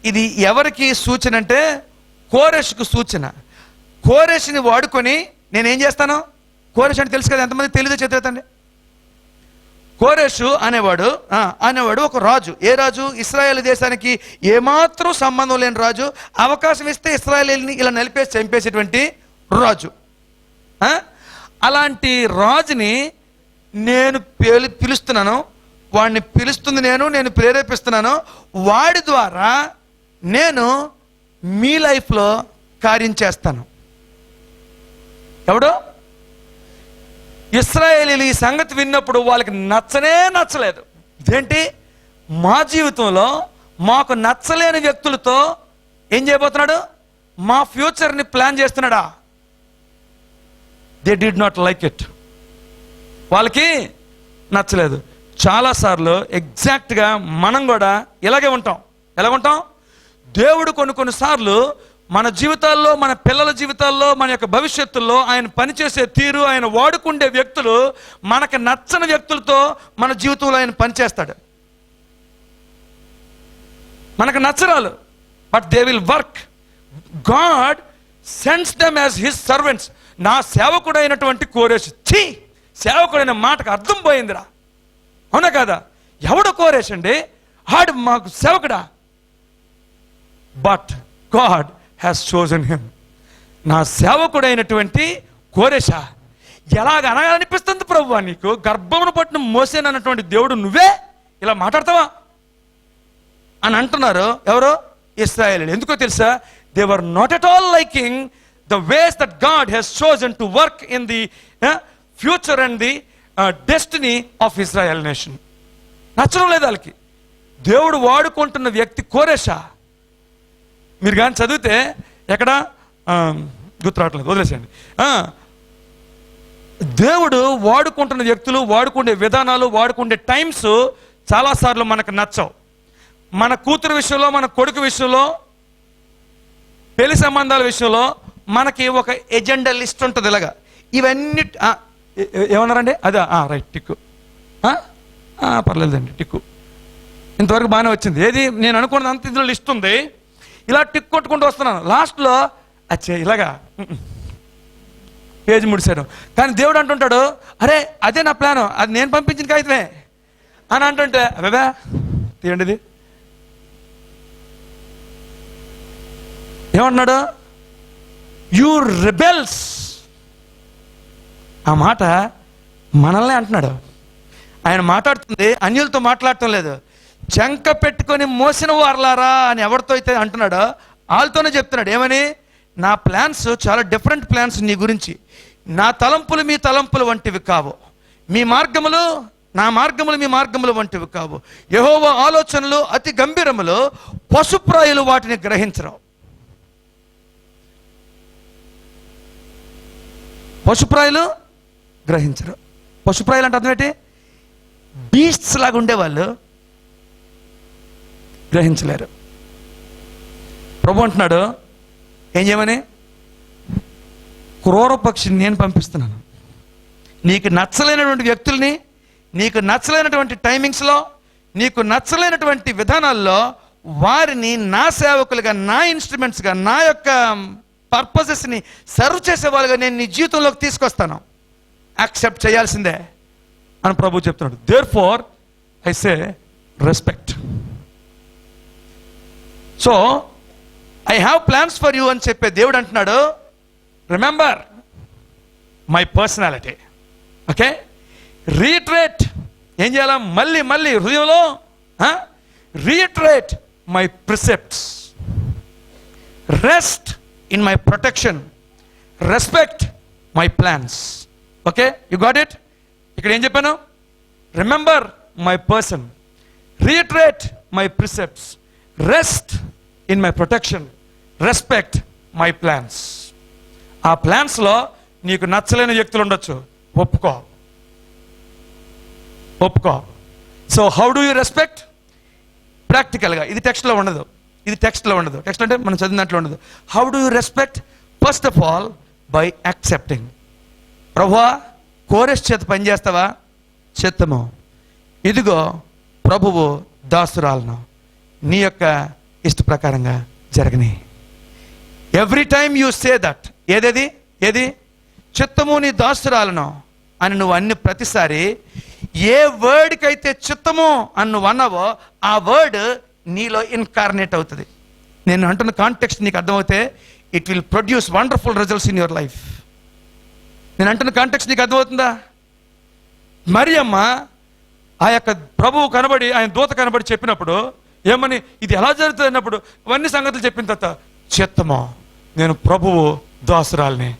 ఇది ఎవరికి సూచన అంటే కోరెషుకు సూచన. కోరెషుని వాడుకొని నేనేం చేస్తాను? కోరెషు అంటే తెలుసు కదా, ఎంతమంది తెలియదో చేతండి. కోరెషు అనేవాడు ఒక రాజు. ఏ రాజు? ఇశ్రాయేల్ దేశానికి ఏమాత్రం సంబంధం లేని రాజు. అవకాశం ఇస్తే ఇశ్రాయేల్ని ఇలా నలిపేసి చంపేసేటువంటి రాజు. అలాంటి రాజుని నేను పిలుస్తున్నాను. వాడిని పిలుస్తుంది నేను ప్రేరేపిస్తున్నాను. వాడి ద్వారా నేను మీ లైఫ్లో కార్యం చేస్తాను. ఎవడు? ఇశ్రాయేలీలు ఈ సంగతి విన్నప్పుడు వాళ్ళకి నచ్చలేదు. ఇదేంటి, మా జీవితంలో మాకు నచ్చలేని వ్యక్తులతో ఏం చేయబోతున్నాడు? మా ఫ్యూచర్ని ప్లాన్ చేస్తున్నాడా? They did not like it. వాళ్ళకి నచ్చలేదు. చాలాసార్లు ఎగ్జాక్ట్గా మనం కూడా ఇలాగే ఉంటాం. ఎలాగుంటాం? దేవుడు కొన్నిసార్లు మన జీవితాల్లో, మన పిల్లల జీవితాల్లో, మన యొక్క భవిష్యత్తుల్లో ఆయన పనిచేసే తీరు, ఆయన వాడుకుండే వ్యక్తులు, మనకు నచ్చని వ్యక్తులతో మన జీవితంలో ఆయన పనిచేస్తాడు. మనకు నచ్చరాలు, but they will work. God sends them as his servants. నా సేవకుడైనటువంటి కోరేషు. సేవకుడైన మాటకు అర్థం పోయిందిరా. అవునా కదా? ఎవడు కోరేష్ అండి? ఆడు మాకు సేవకుడా? But God has chosen him. నా సేవకుడైనటువంటి కోరేషా, ఎలాగ అనిపిస్తుంది ప్రభువా నీకు? గర్భమును పట్టిన మోసేనన్నటువంటి దేవుడు నువ్వే ఇలా మాట్లాడతావా అని అంటున్నారు. ఎవరో? ఇశ్రాయేలీయులు. ఎందుకో తెలుసా? They were not at all liking the ways that God he's chosen to work in the future and the destiny of Israel nation. నచ్చడం లేదు వాళ్ళకి. దేవుడు వాడుకుంటున్న వ్యక్తి కోరేషా. మీరు కానీ చదివితే ఎక్కడ గుర్తురావట్లేదు, వదిలేసేయండి. దేవుడు వాడుకుంటున్న వ్యక్తులు, వాడుకునే విధానాలు, వాడుకునే టైమ్స్ చాలాసార్లు మనకు నచ్చవు. మన కూతురు విషయంలో, మన కొడుకు విషయంలో, పెళ్లి సంబంధాల విషయంలో మనకి ఒక ఎజెండా లిస్ట్ ఉంటుంది. ఇలాగా ఇవన్నీ ఏమన్నారండి? అదే రైట్, టిక్కు. పర్లేదండి, టిక్కు ఇంతవరకు బాగానే వచ్చింది. ఏది నేను అనుకున్నది అంత ఇందులో లిస్ట్ ఉంది. ఇలా టిక్ కొట్టుకుంటూ వస్తున్నాను. లాస్ట్లో అచ్చే ఇలాగా పేజీ ముడిశాడు. కానీ దేవుడు అంటుంటాడు, అరే అదే నా ప్లాను, అది నేను పంపించిన కాగితమే అని అంటుంటే, అదే తీయండి ఇది. ఏమంటున్నాడు? You rebels. ఆ మాట మనల్నే అంటున్నాడు. ఆయన మాట్లాడుతుంది అన్యులతో మాట్లాడటం లేదు. చంక పెట్టుకొని మోసిన వారలారా అని ఎవరితో అయితే అంటున్నాడో వాళ్ళతోనే చెప్తున్నాడు. ఏమని? నా ప్లాన్స్ చాలా డిఫరెంట్ ప్లాన్స్ నీ గురించి. నా తలంపులు మీ తలంపులు వంటివి కావు, మీ మార్గములు నా మార్గములు మీ మార్గములు వంటివి కావు. యెహోవా ఆలోచనలు అతి గంభీరములు, పశుప్రాయులు వాటిని గ్రహించరు. పశుప్రాయులు గ్రహించరు. పశుప్రాయులు అంటే అర్థం ఏంటి? బీస్ట్స్ లాగా ఉండేవాళ్ళు గ్రహించలేరు. ప్రభు అంటున్నాడు ఏం చేయమని? క్రూర పక్షిని నేను పంపిస్తున్నాను. నీకు నచ్చలేనటువంటి వ్యక్తుల్ని, నీకు నచ్చలేనటువంటి టైమింగ్స్లో, నీకు నచ్చలేనటువంటి విధానాల్లో వారిని నా సేవకులుగా, నా ఇన్స్ట్రుమెంట్స్గా, నా యొక్క పర్పసెస్ని సర్వ్ చేసే వాళ్ళుగా నేను నీ జీవితంలోకి తీసుకొస్తాను. యాక్సెప్ట్ చేయాల్సిందే అని ప్రభు చెప్తున్నాడు. Therefore I say respect. So I have plans for you అని చెప్పే దేవుడు అంటున్నాడు, remember my personality. Okay, retreat. ఏం చేయాలా? మళ్ళీ మళ్ళీ హృదయంలో retreat my precepts, rest in my protection, respect my plans. Okay, you got it? ఇక్కడ ఏం చెప్పాను? Remember my person, retreat my precepts, rest in my protection, respect my plans. ఆ ప్లాన్స్లో నీకు నచ్చలేని వ్యక్తులు ఉండొచ్చు, ఒప్పుకో. So how do you respect? ప్రాక్టికల్గా. ఇది టెక్స్ట్లో ఉండదు, టెక్స్ట్ అంటే మనం చదివిన దాంట్లో ఉండదు. How do you respect? First of all by accepting. ప్రభువా, కోరెస్ చేత పనిచేస్తావా? చిత్తము. ఇదిగో ప్రభువు దాసురాలను, నీ యొక్క ఇష్ట ప్రకారంగా జరగని. Every time you say that. ఏది? చిత్తము నీ దాసురాలను అని నువ్వు అన్ని ప్రతిసారి ఏ వర్డ్కి అయితే చిత్తము అని నువ్వు అన్నావో ఆ వర్డ్ నీలో ఇన్కార్నేట్ అవుతుంది. నేను అంటున్న కాంటెక్స్ట్ నీకు అర్థమవుతే it will produce wonderful results in your life. నేను అంటున్న కాంటెక్స్ట్ నీకు అర్థమవుతుందా? మరియమ్మ ఆ యొక్క ప్రభువు కనబడి, ఆయన దూత కనబడి చెప్పినప్పుడు ఏమని, ఇది ఎలా జరుగుతుంది అన్నప్పుడు అవన్నీ సంగతులు చెప్పిన తర్వాత, చిత్తమో నేను ప్రభువు దాసురాల్ని,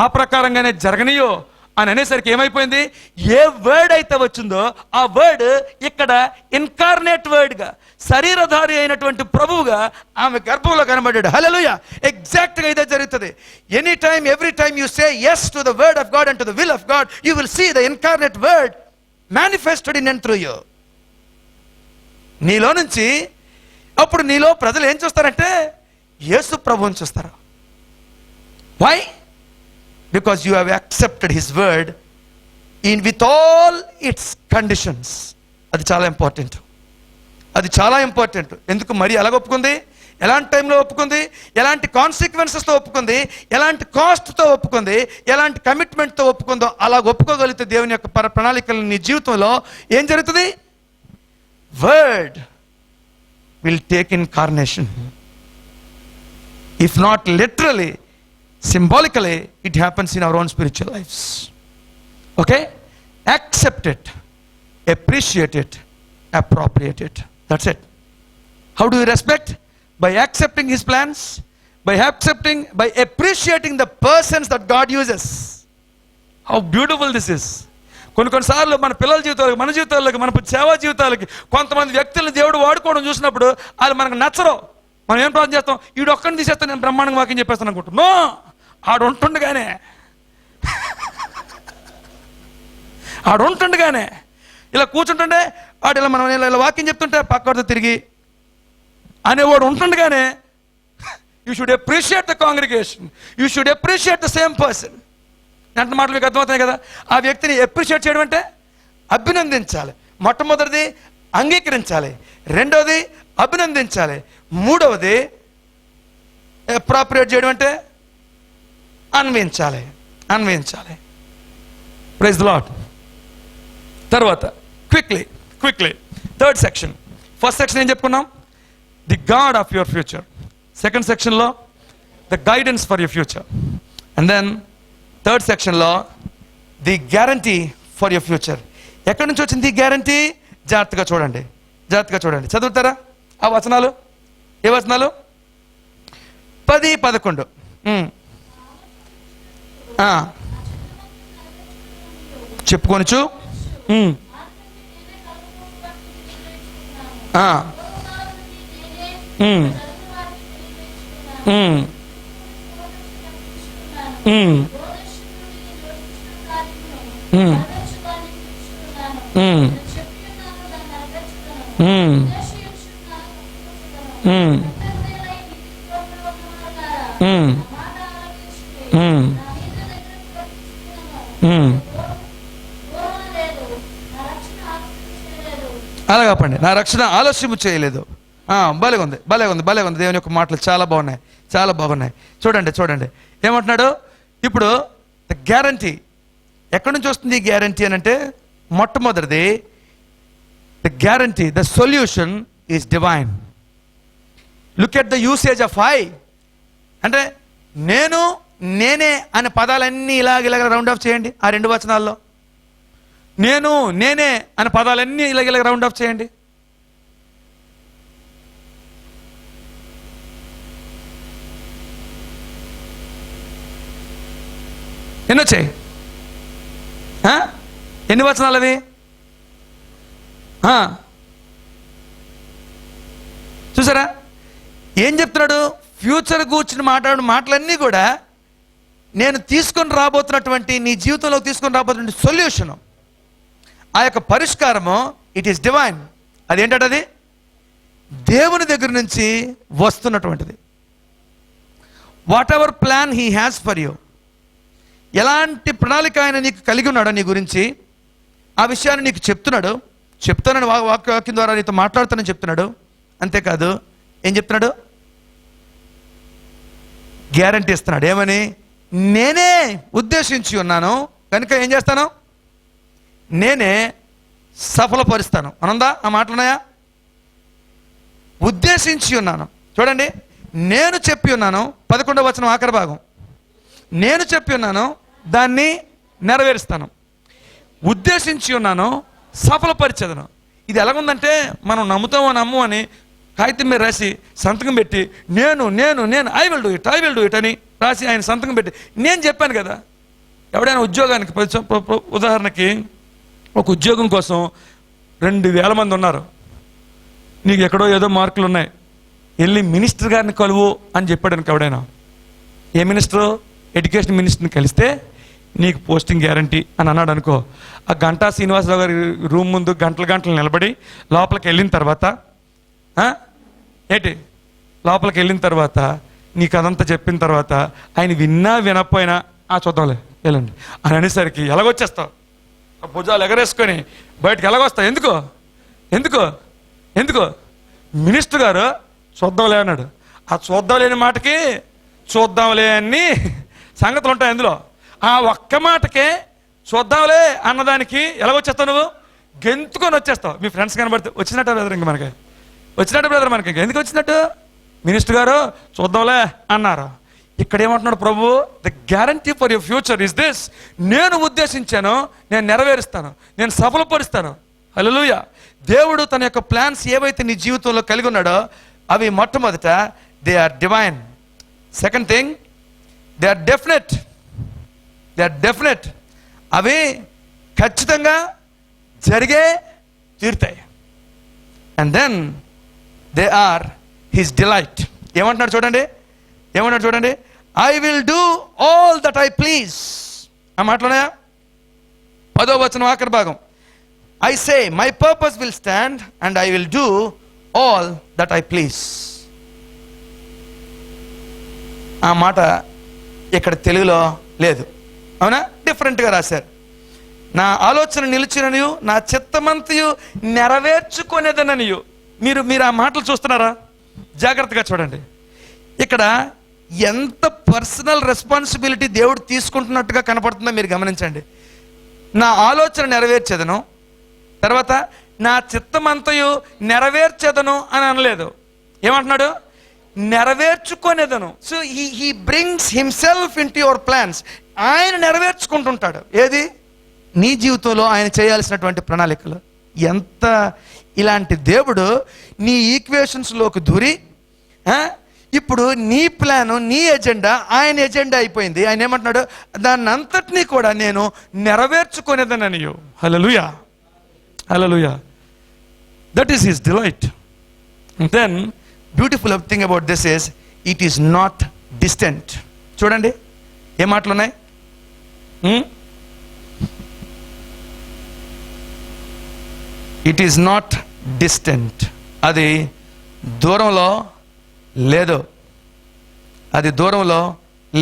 ఆ ప్రకారంగానే జరగనియో అని అనేసరికి ఏమైపోయింది? ఏ వర్డ్ అయితే వచ్చిందో ఆ వర్డ్ ఇక్కడ ఇన్కార్నేట్ వర్డ్గా, శరీరధారి అయినటువంటి ప్రభువుగా ఆమె గర్భంలో కనబడ్డాడు. హల్లెలూయా! ఎగ్జాక్ట్గా ఇదే జరుగుతుంది. Any time, every time you say yes to the word of God and to the will of God, you will see the incarnate word manifested in and through you. నీలో నుంచి అప్పుడు నీలో ప్రజలు ఏం చూస్తారంటే యేసు ప్రభువుని చూస్తారు. Why? Because you have accepted his word in with all its conditions. అది చాలా ఇంపార్టెంట్. ఎందుకు మరి ఎలాగ ఒప్పుకుంది? ఎలాంటి టైంలో ఒప్పుకుంది? ఎలాంటి కాన్సిక్వెన్సెస్తో ఒప్పుకుంది? ఎలాంటి కాస్ట్తో ఒప్పుకుంది? ఎలాంటి కమిట్మెంట్తో ఒప్పుకుందో అలా ఒప్పుకోగలిగితే దేవుని యొక్క ప్రణాళికలు నీ జీవితంలో ఏం జరుగుతుంది? Word will take incarnation. If not literally, symbolically it happens in our own spiritual lives. Okay, accept it, appreciate it, appropriate it. That's it. How do we respect? By accepting his plans, by appreciating the persons that God uses. How beautiful this is. కొన్నిసార్లు మన పిల్లల జీవితాలకి, మన జీవితాలకి, మన సేవా జీవితాలకి కొంతమంది వ్యక్తులను దేవుడు వాడుకోవడం చూసినప్పుడు వాళ్ళు మనకు నచ్చరు. మనం ఏం ప్రార్థన చేస్తాం? వీడు ఒక్కడిని తీసేస్తాను, నేను బ్రహ్మాండంగా వాక్యం చెప్పేస్తాను అనుకుంటాం. నో, ఆడు ఉంటుండగానే ఇలా కూర్చుంటుండే వాడు ఇలా మనం ఇలా వాక్యం చెప్తుంటే పక్కడితో తిరిగి అనేవాడు ఉంటుండగానే you should appreciate the congregation, you should appreciate the same person. అంటే మాటలు మీకు అర్థమవుతాయి కదా. ఆ వ్యక్తిని అప్రిషియేట్ చేయడం అంటే అభినందించాలి. మొట్టమొదటిది అంగీకరించాలి, రెండవది అభినందించాలి, మూడవది అప్రాప్రియేట్ చేయడం అంటే అన్వయించాలి. Praise the lord. తర్వాత quickly third section. First section ఏం చెప్పుకున్నాం? The God of your future. Second సెక్షన్లో the guidance for your future. And then third సెక్షన్లో the guarantee for your future. ఎక్కడి నుంచి వచ్చింది ఈ గ్యారంటీ? జాగ్రత్తగా చూడండి. చదువుతారా ఆ వచనాలు? ఏ వచనాలు? 10, 11. చెప్పుకొనొచ్చు. అలా కాపండి, నా రక్షణ ఆలస్యము చేయలేదు. భలే ఉంది. దేవుని యొక్క మాటలు చాలా బాగున్నాయి. చూడండి ఏమంటున్నాడు ఇప్పుడు? The guarantee. ఎక్కడి నుంచి వస్తుంది ఈ గ్యారంటీ అని అంటే, మొట్టమొదటిది the guarantee, the solution is divine. Look at the usage of I. అంటే నేనే అనే పదాలన్నీ ఇలాగ రౌండ్ ఆఫ్ చేయండి. ఆ 2 వచనాల్లో నేనే అనే పదాలన్నీ ఇలాగ రౌండ్ ఆఫ్ చేయండి. ఎన్ని వచ్చాయి? ఎన్ని వచనాలు అవి? చూసారా ఏం చెప్తున్నాడు? ఫ్యూచర్ కూర్చుని మాట్లాడిన మాటలన్నీ కూడా నేను తీసుకొని రాబోతున్నటువంటి, నీ జీవితంలో తీసుకొని రాబోతున్నటువంటి సొల్యూషను, ఆ యొక్క పరిష్కారము, ఇట్ ఈస్ డివైన్. అదేంటది? దేవుని దగ్గర నుంచి వస్తున్నటువంటిది. Whatever plan he has for you, ఎలాంటి ప్రణాళిక ఆయన నీకు కలిగి ఉన్నాడో నీ గురించి, ఆ విషయాన్ని నీకు చెప్తానని వాక్యం ద్వారా నీతో మాట్లాడుతానని చెప్తున్నాడు. అంతేకాదు ఏం చెప్తున్నాడు? గ్యారంటీ ఇస్తున్నాడు. ఏమని? నేనే ఉద్దేశించి ఉన్నాను కనుక ఏం చేస్తాను? నేనే సఫలపరుస్తాను. అనందా ఆ మాటలున్నాయా? ఉద్దేశించి ఉన్నాను. చూడండి, నేను చెప్పి ఉన్నాను. 11వ వచనం ఆఖరి భాగం. నేను చెప్పి ఉన్నాను, దాన్ని నెరవేరుస్తాను. ఉద్దేశించి ఉన్నాను, సఫలపరిచేదను. ఇది ఎలాగుందంటే, మనం నమ్ము అని కాగితం మీద రాసి సంతకం పెట్టి నేను ఐ విల్ డూ ఇట్ అని రాసి ఆయన సంతకం పెట్టి నేను చెప్పాను కదా. ఎవడైనా ఉద్యోగానికి, ఉదాహరణకి ఒక ఉద్యోగం కోసం 2000 మంది ఉన్నారు, నీకు ఎక్కడో ఏదో మార్కులు ఉన్నాయి, వెళ్ళి మినిస్టర్ గారిని కలువు అని చెప్పాడు అనుకో. ఎవడైనా ఏ మినిస్టరు? ఎడ్యుకేషన్ మినిస్టర్ని కలిస్తే నీకు పోస్టింగ్ గ్యారంటీ అని అన్నాడు అనుకో. ఆ గంటా శ్రీనివాసరావు గారి రూమ్ ముందు గంటలు నిలబడి లోపలికి వెళ్ళిన తర్వాత నీకు అదంతా చెప్పిన తర్వాత ఆయన వినకపోయినా చూద్దాంలే వెళ్ళండి అని అనేసరికి ఎలాగొచ్చేస్తావు? భుజాలు ఎగరేసుకొని బయటకు ఎలాగొస్తావు? ఎందుకు మినిస్టర్ గారు చూద్దాంలే అన్నాడు. ఆ చూద్దాంలేని మాటకి చూద్దాంలే అని సంగతులు ఉంటాయి అందులో. ఆ ఒక్క మాటకే చూద్దాంలే అన్నదానికి ఎలాగొచ్చేస్తావు? నువ్వు గెంతుకొని వచ్చేస్తావు. మీ ఫ్రెండ్స్ కనబడితే వచ్చినట్టు బ్రదర్, ఇంక మనకి ఎందుకు వచ్చినట్టు? మినిస్టర్ గారు చూద్దాంలే అన్నారు. ఇక్కడ ఏమంటున్నాడు ప్రభు, the guarantee for your future is this, నేను ఉద్దేశించాను నేను నెరవేరుస్తాను, నేను సఫలపరుస్తాను. హల్లెలూయా. దేవుడు తన యొక్క ప్లాన్స్ ఏవైతే నీ జీవితంలో కలిగి ఉన్నాడో అవి మొట్టమొదట they are divine. Second thing, they are definite. They are definite, అవి ఖచ్చితంగా జరిగే తీరుతాయి. And then they are his delight. ఏమంటున్నాడు చూడండి, ఏమన్నాడు చూడండి, I will do all that I please. ఆ మాటలోనే 10వ వచనం ఆఖరి భాగం, I say, my purpose will stand and I will do all that I please. ఆ మాట ఇక్కడ తెలుగులో లేదు, అవునా? డిఫరెంట్గా రాశారు. నా ఆలోచన నిలిచిననియు నా చిత్తమంతయు నెరవేర్చుకునేదననియు. మీరు ఆ మాటలు చూస్తున్నారా? జాగ్రత్తగా చూడండి. ఇక్కడ ఎంత పర్సనల్ రెస్పాన్సిబిలిటీ దేవుడు తీసుకుంటున్నట్టుగా కనపడుతుందో మీరు గమనించండి. నా ఆలోచన నెరవేర్చేదను, తర్వాత నా చిత్తమంతయు నెరవేర్చేదను అని అనలేదు. ఏమంటున్నాడు? నెరవేర్చుకునేదను. So he brings himself in to your plans. ఆయన నెరవేర్చుకుంటుంటాడు. ఏది? నీ జీవితంలో ఆయన చేయాల్సినటువంటి ప్రణాళికలు. ఎంత ఇలాంటి దేవుడు నీ ఈక్వేషన్స్లోకి దూరి ఇప్పుడు నీ ప్లాను, నీ ఎజెండా ఆయన ఎజెండా అయిపోయింది. ఆయన ఏమంటున్నాడు? దాన్ని అంతటినీ కూడా నేను నెరవేర్చుకునేదననియు. హల్లెలూయా, హల్లెలూయా. That is his delight. And then beautiful thing about this is it is not distant. చూడండి ఏ మాటలు ఉన్నాయి. It is not distant. అది దూరంలో లేదు, అది దూరంలో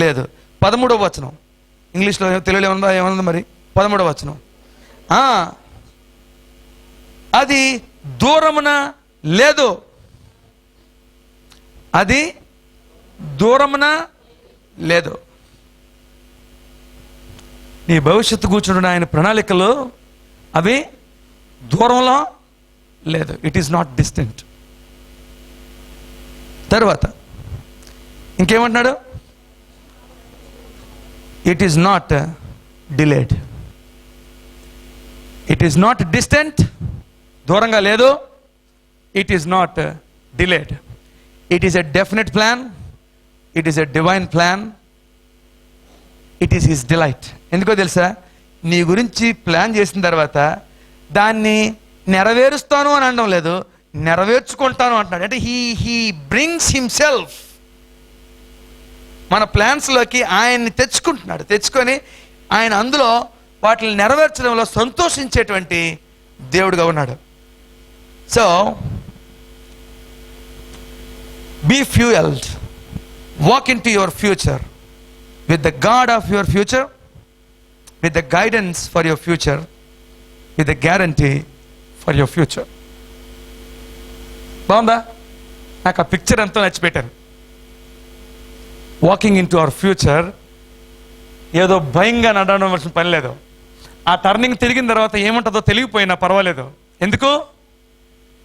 లేదు. 13వ వచనం ఇంగ్లీష్లో, తెలుగులో ఏమన్నా మరి 13వ వచనం, అది దూరమున లేదు, అది దూరమున లేదు. నీ భవిష్యత్తు కూర్చున్న ఆయన ప్రణాళికలు అవి దూరంలో లేదు. It is not distant. తర్వాత ఇంకేమంటున్నాడు? It is not delayed. It is not distant, దూరంగా లేదు. It is not delayed. It is a definite plan. It is a divine plan. It is his delight. ఎందుకో తెలుసా? నీ గురించి ప్లాన్ చేసిన తర్వాత దాన్ని నెరవేరుస్తాను అని అనడం లేదు, నెరవేర్చుకుంటాను అంటున్నాడు. అంటే హీ బ్రింగ్స్ హిమ్సెల్ఫ్ మన ప్లాన్స్లోకి ఆయన్ని తెచ్చుకుంటున్నాడు. తెచ్చుకొని ఆయన అందులో వాటిని నెరవేర్చడంలో సంతోషించేటువంటి దేవుడుగా ఉన్నాడు. So be fuelled, walk in to your future with the God of your future, with the guidance for your future, with the guarantee for your future. బాగుందా? నాకు ఆ పిక్చర్ ఎంతో నచ్చిపెట్టారు. Walking in to our future, ఏదో భయంగా నడవడం పని లేదు. ఆ టర్నింగ్ తిరిగిన తర్వాత ఏముంటుందో తెలియపోయినా పర్వాలేదు. ఎందుకు?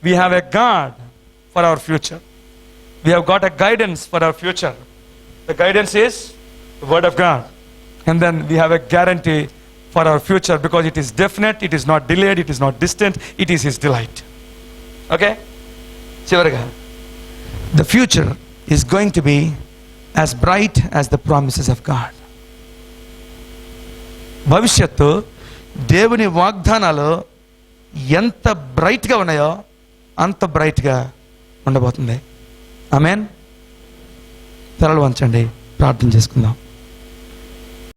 We have a God for our future. We have got a guidance for our future. The guidance is the word of God, and then we have a guarantee for our future because it is definite, it is not delayed, it is not distant, it is his delight. Okay, chivarga the future is going to be as bright as the promises of God. భవిష్యత్తు దేవుని వాగ్దానాలు ఎంత bright గా ఉన్నాయో అంత bright గా ఉండబోతుంది. ఆమేన్. తలలు వంచండి, ప్రార్థన చేసుకుందాం.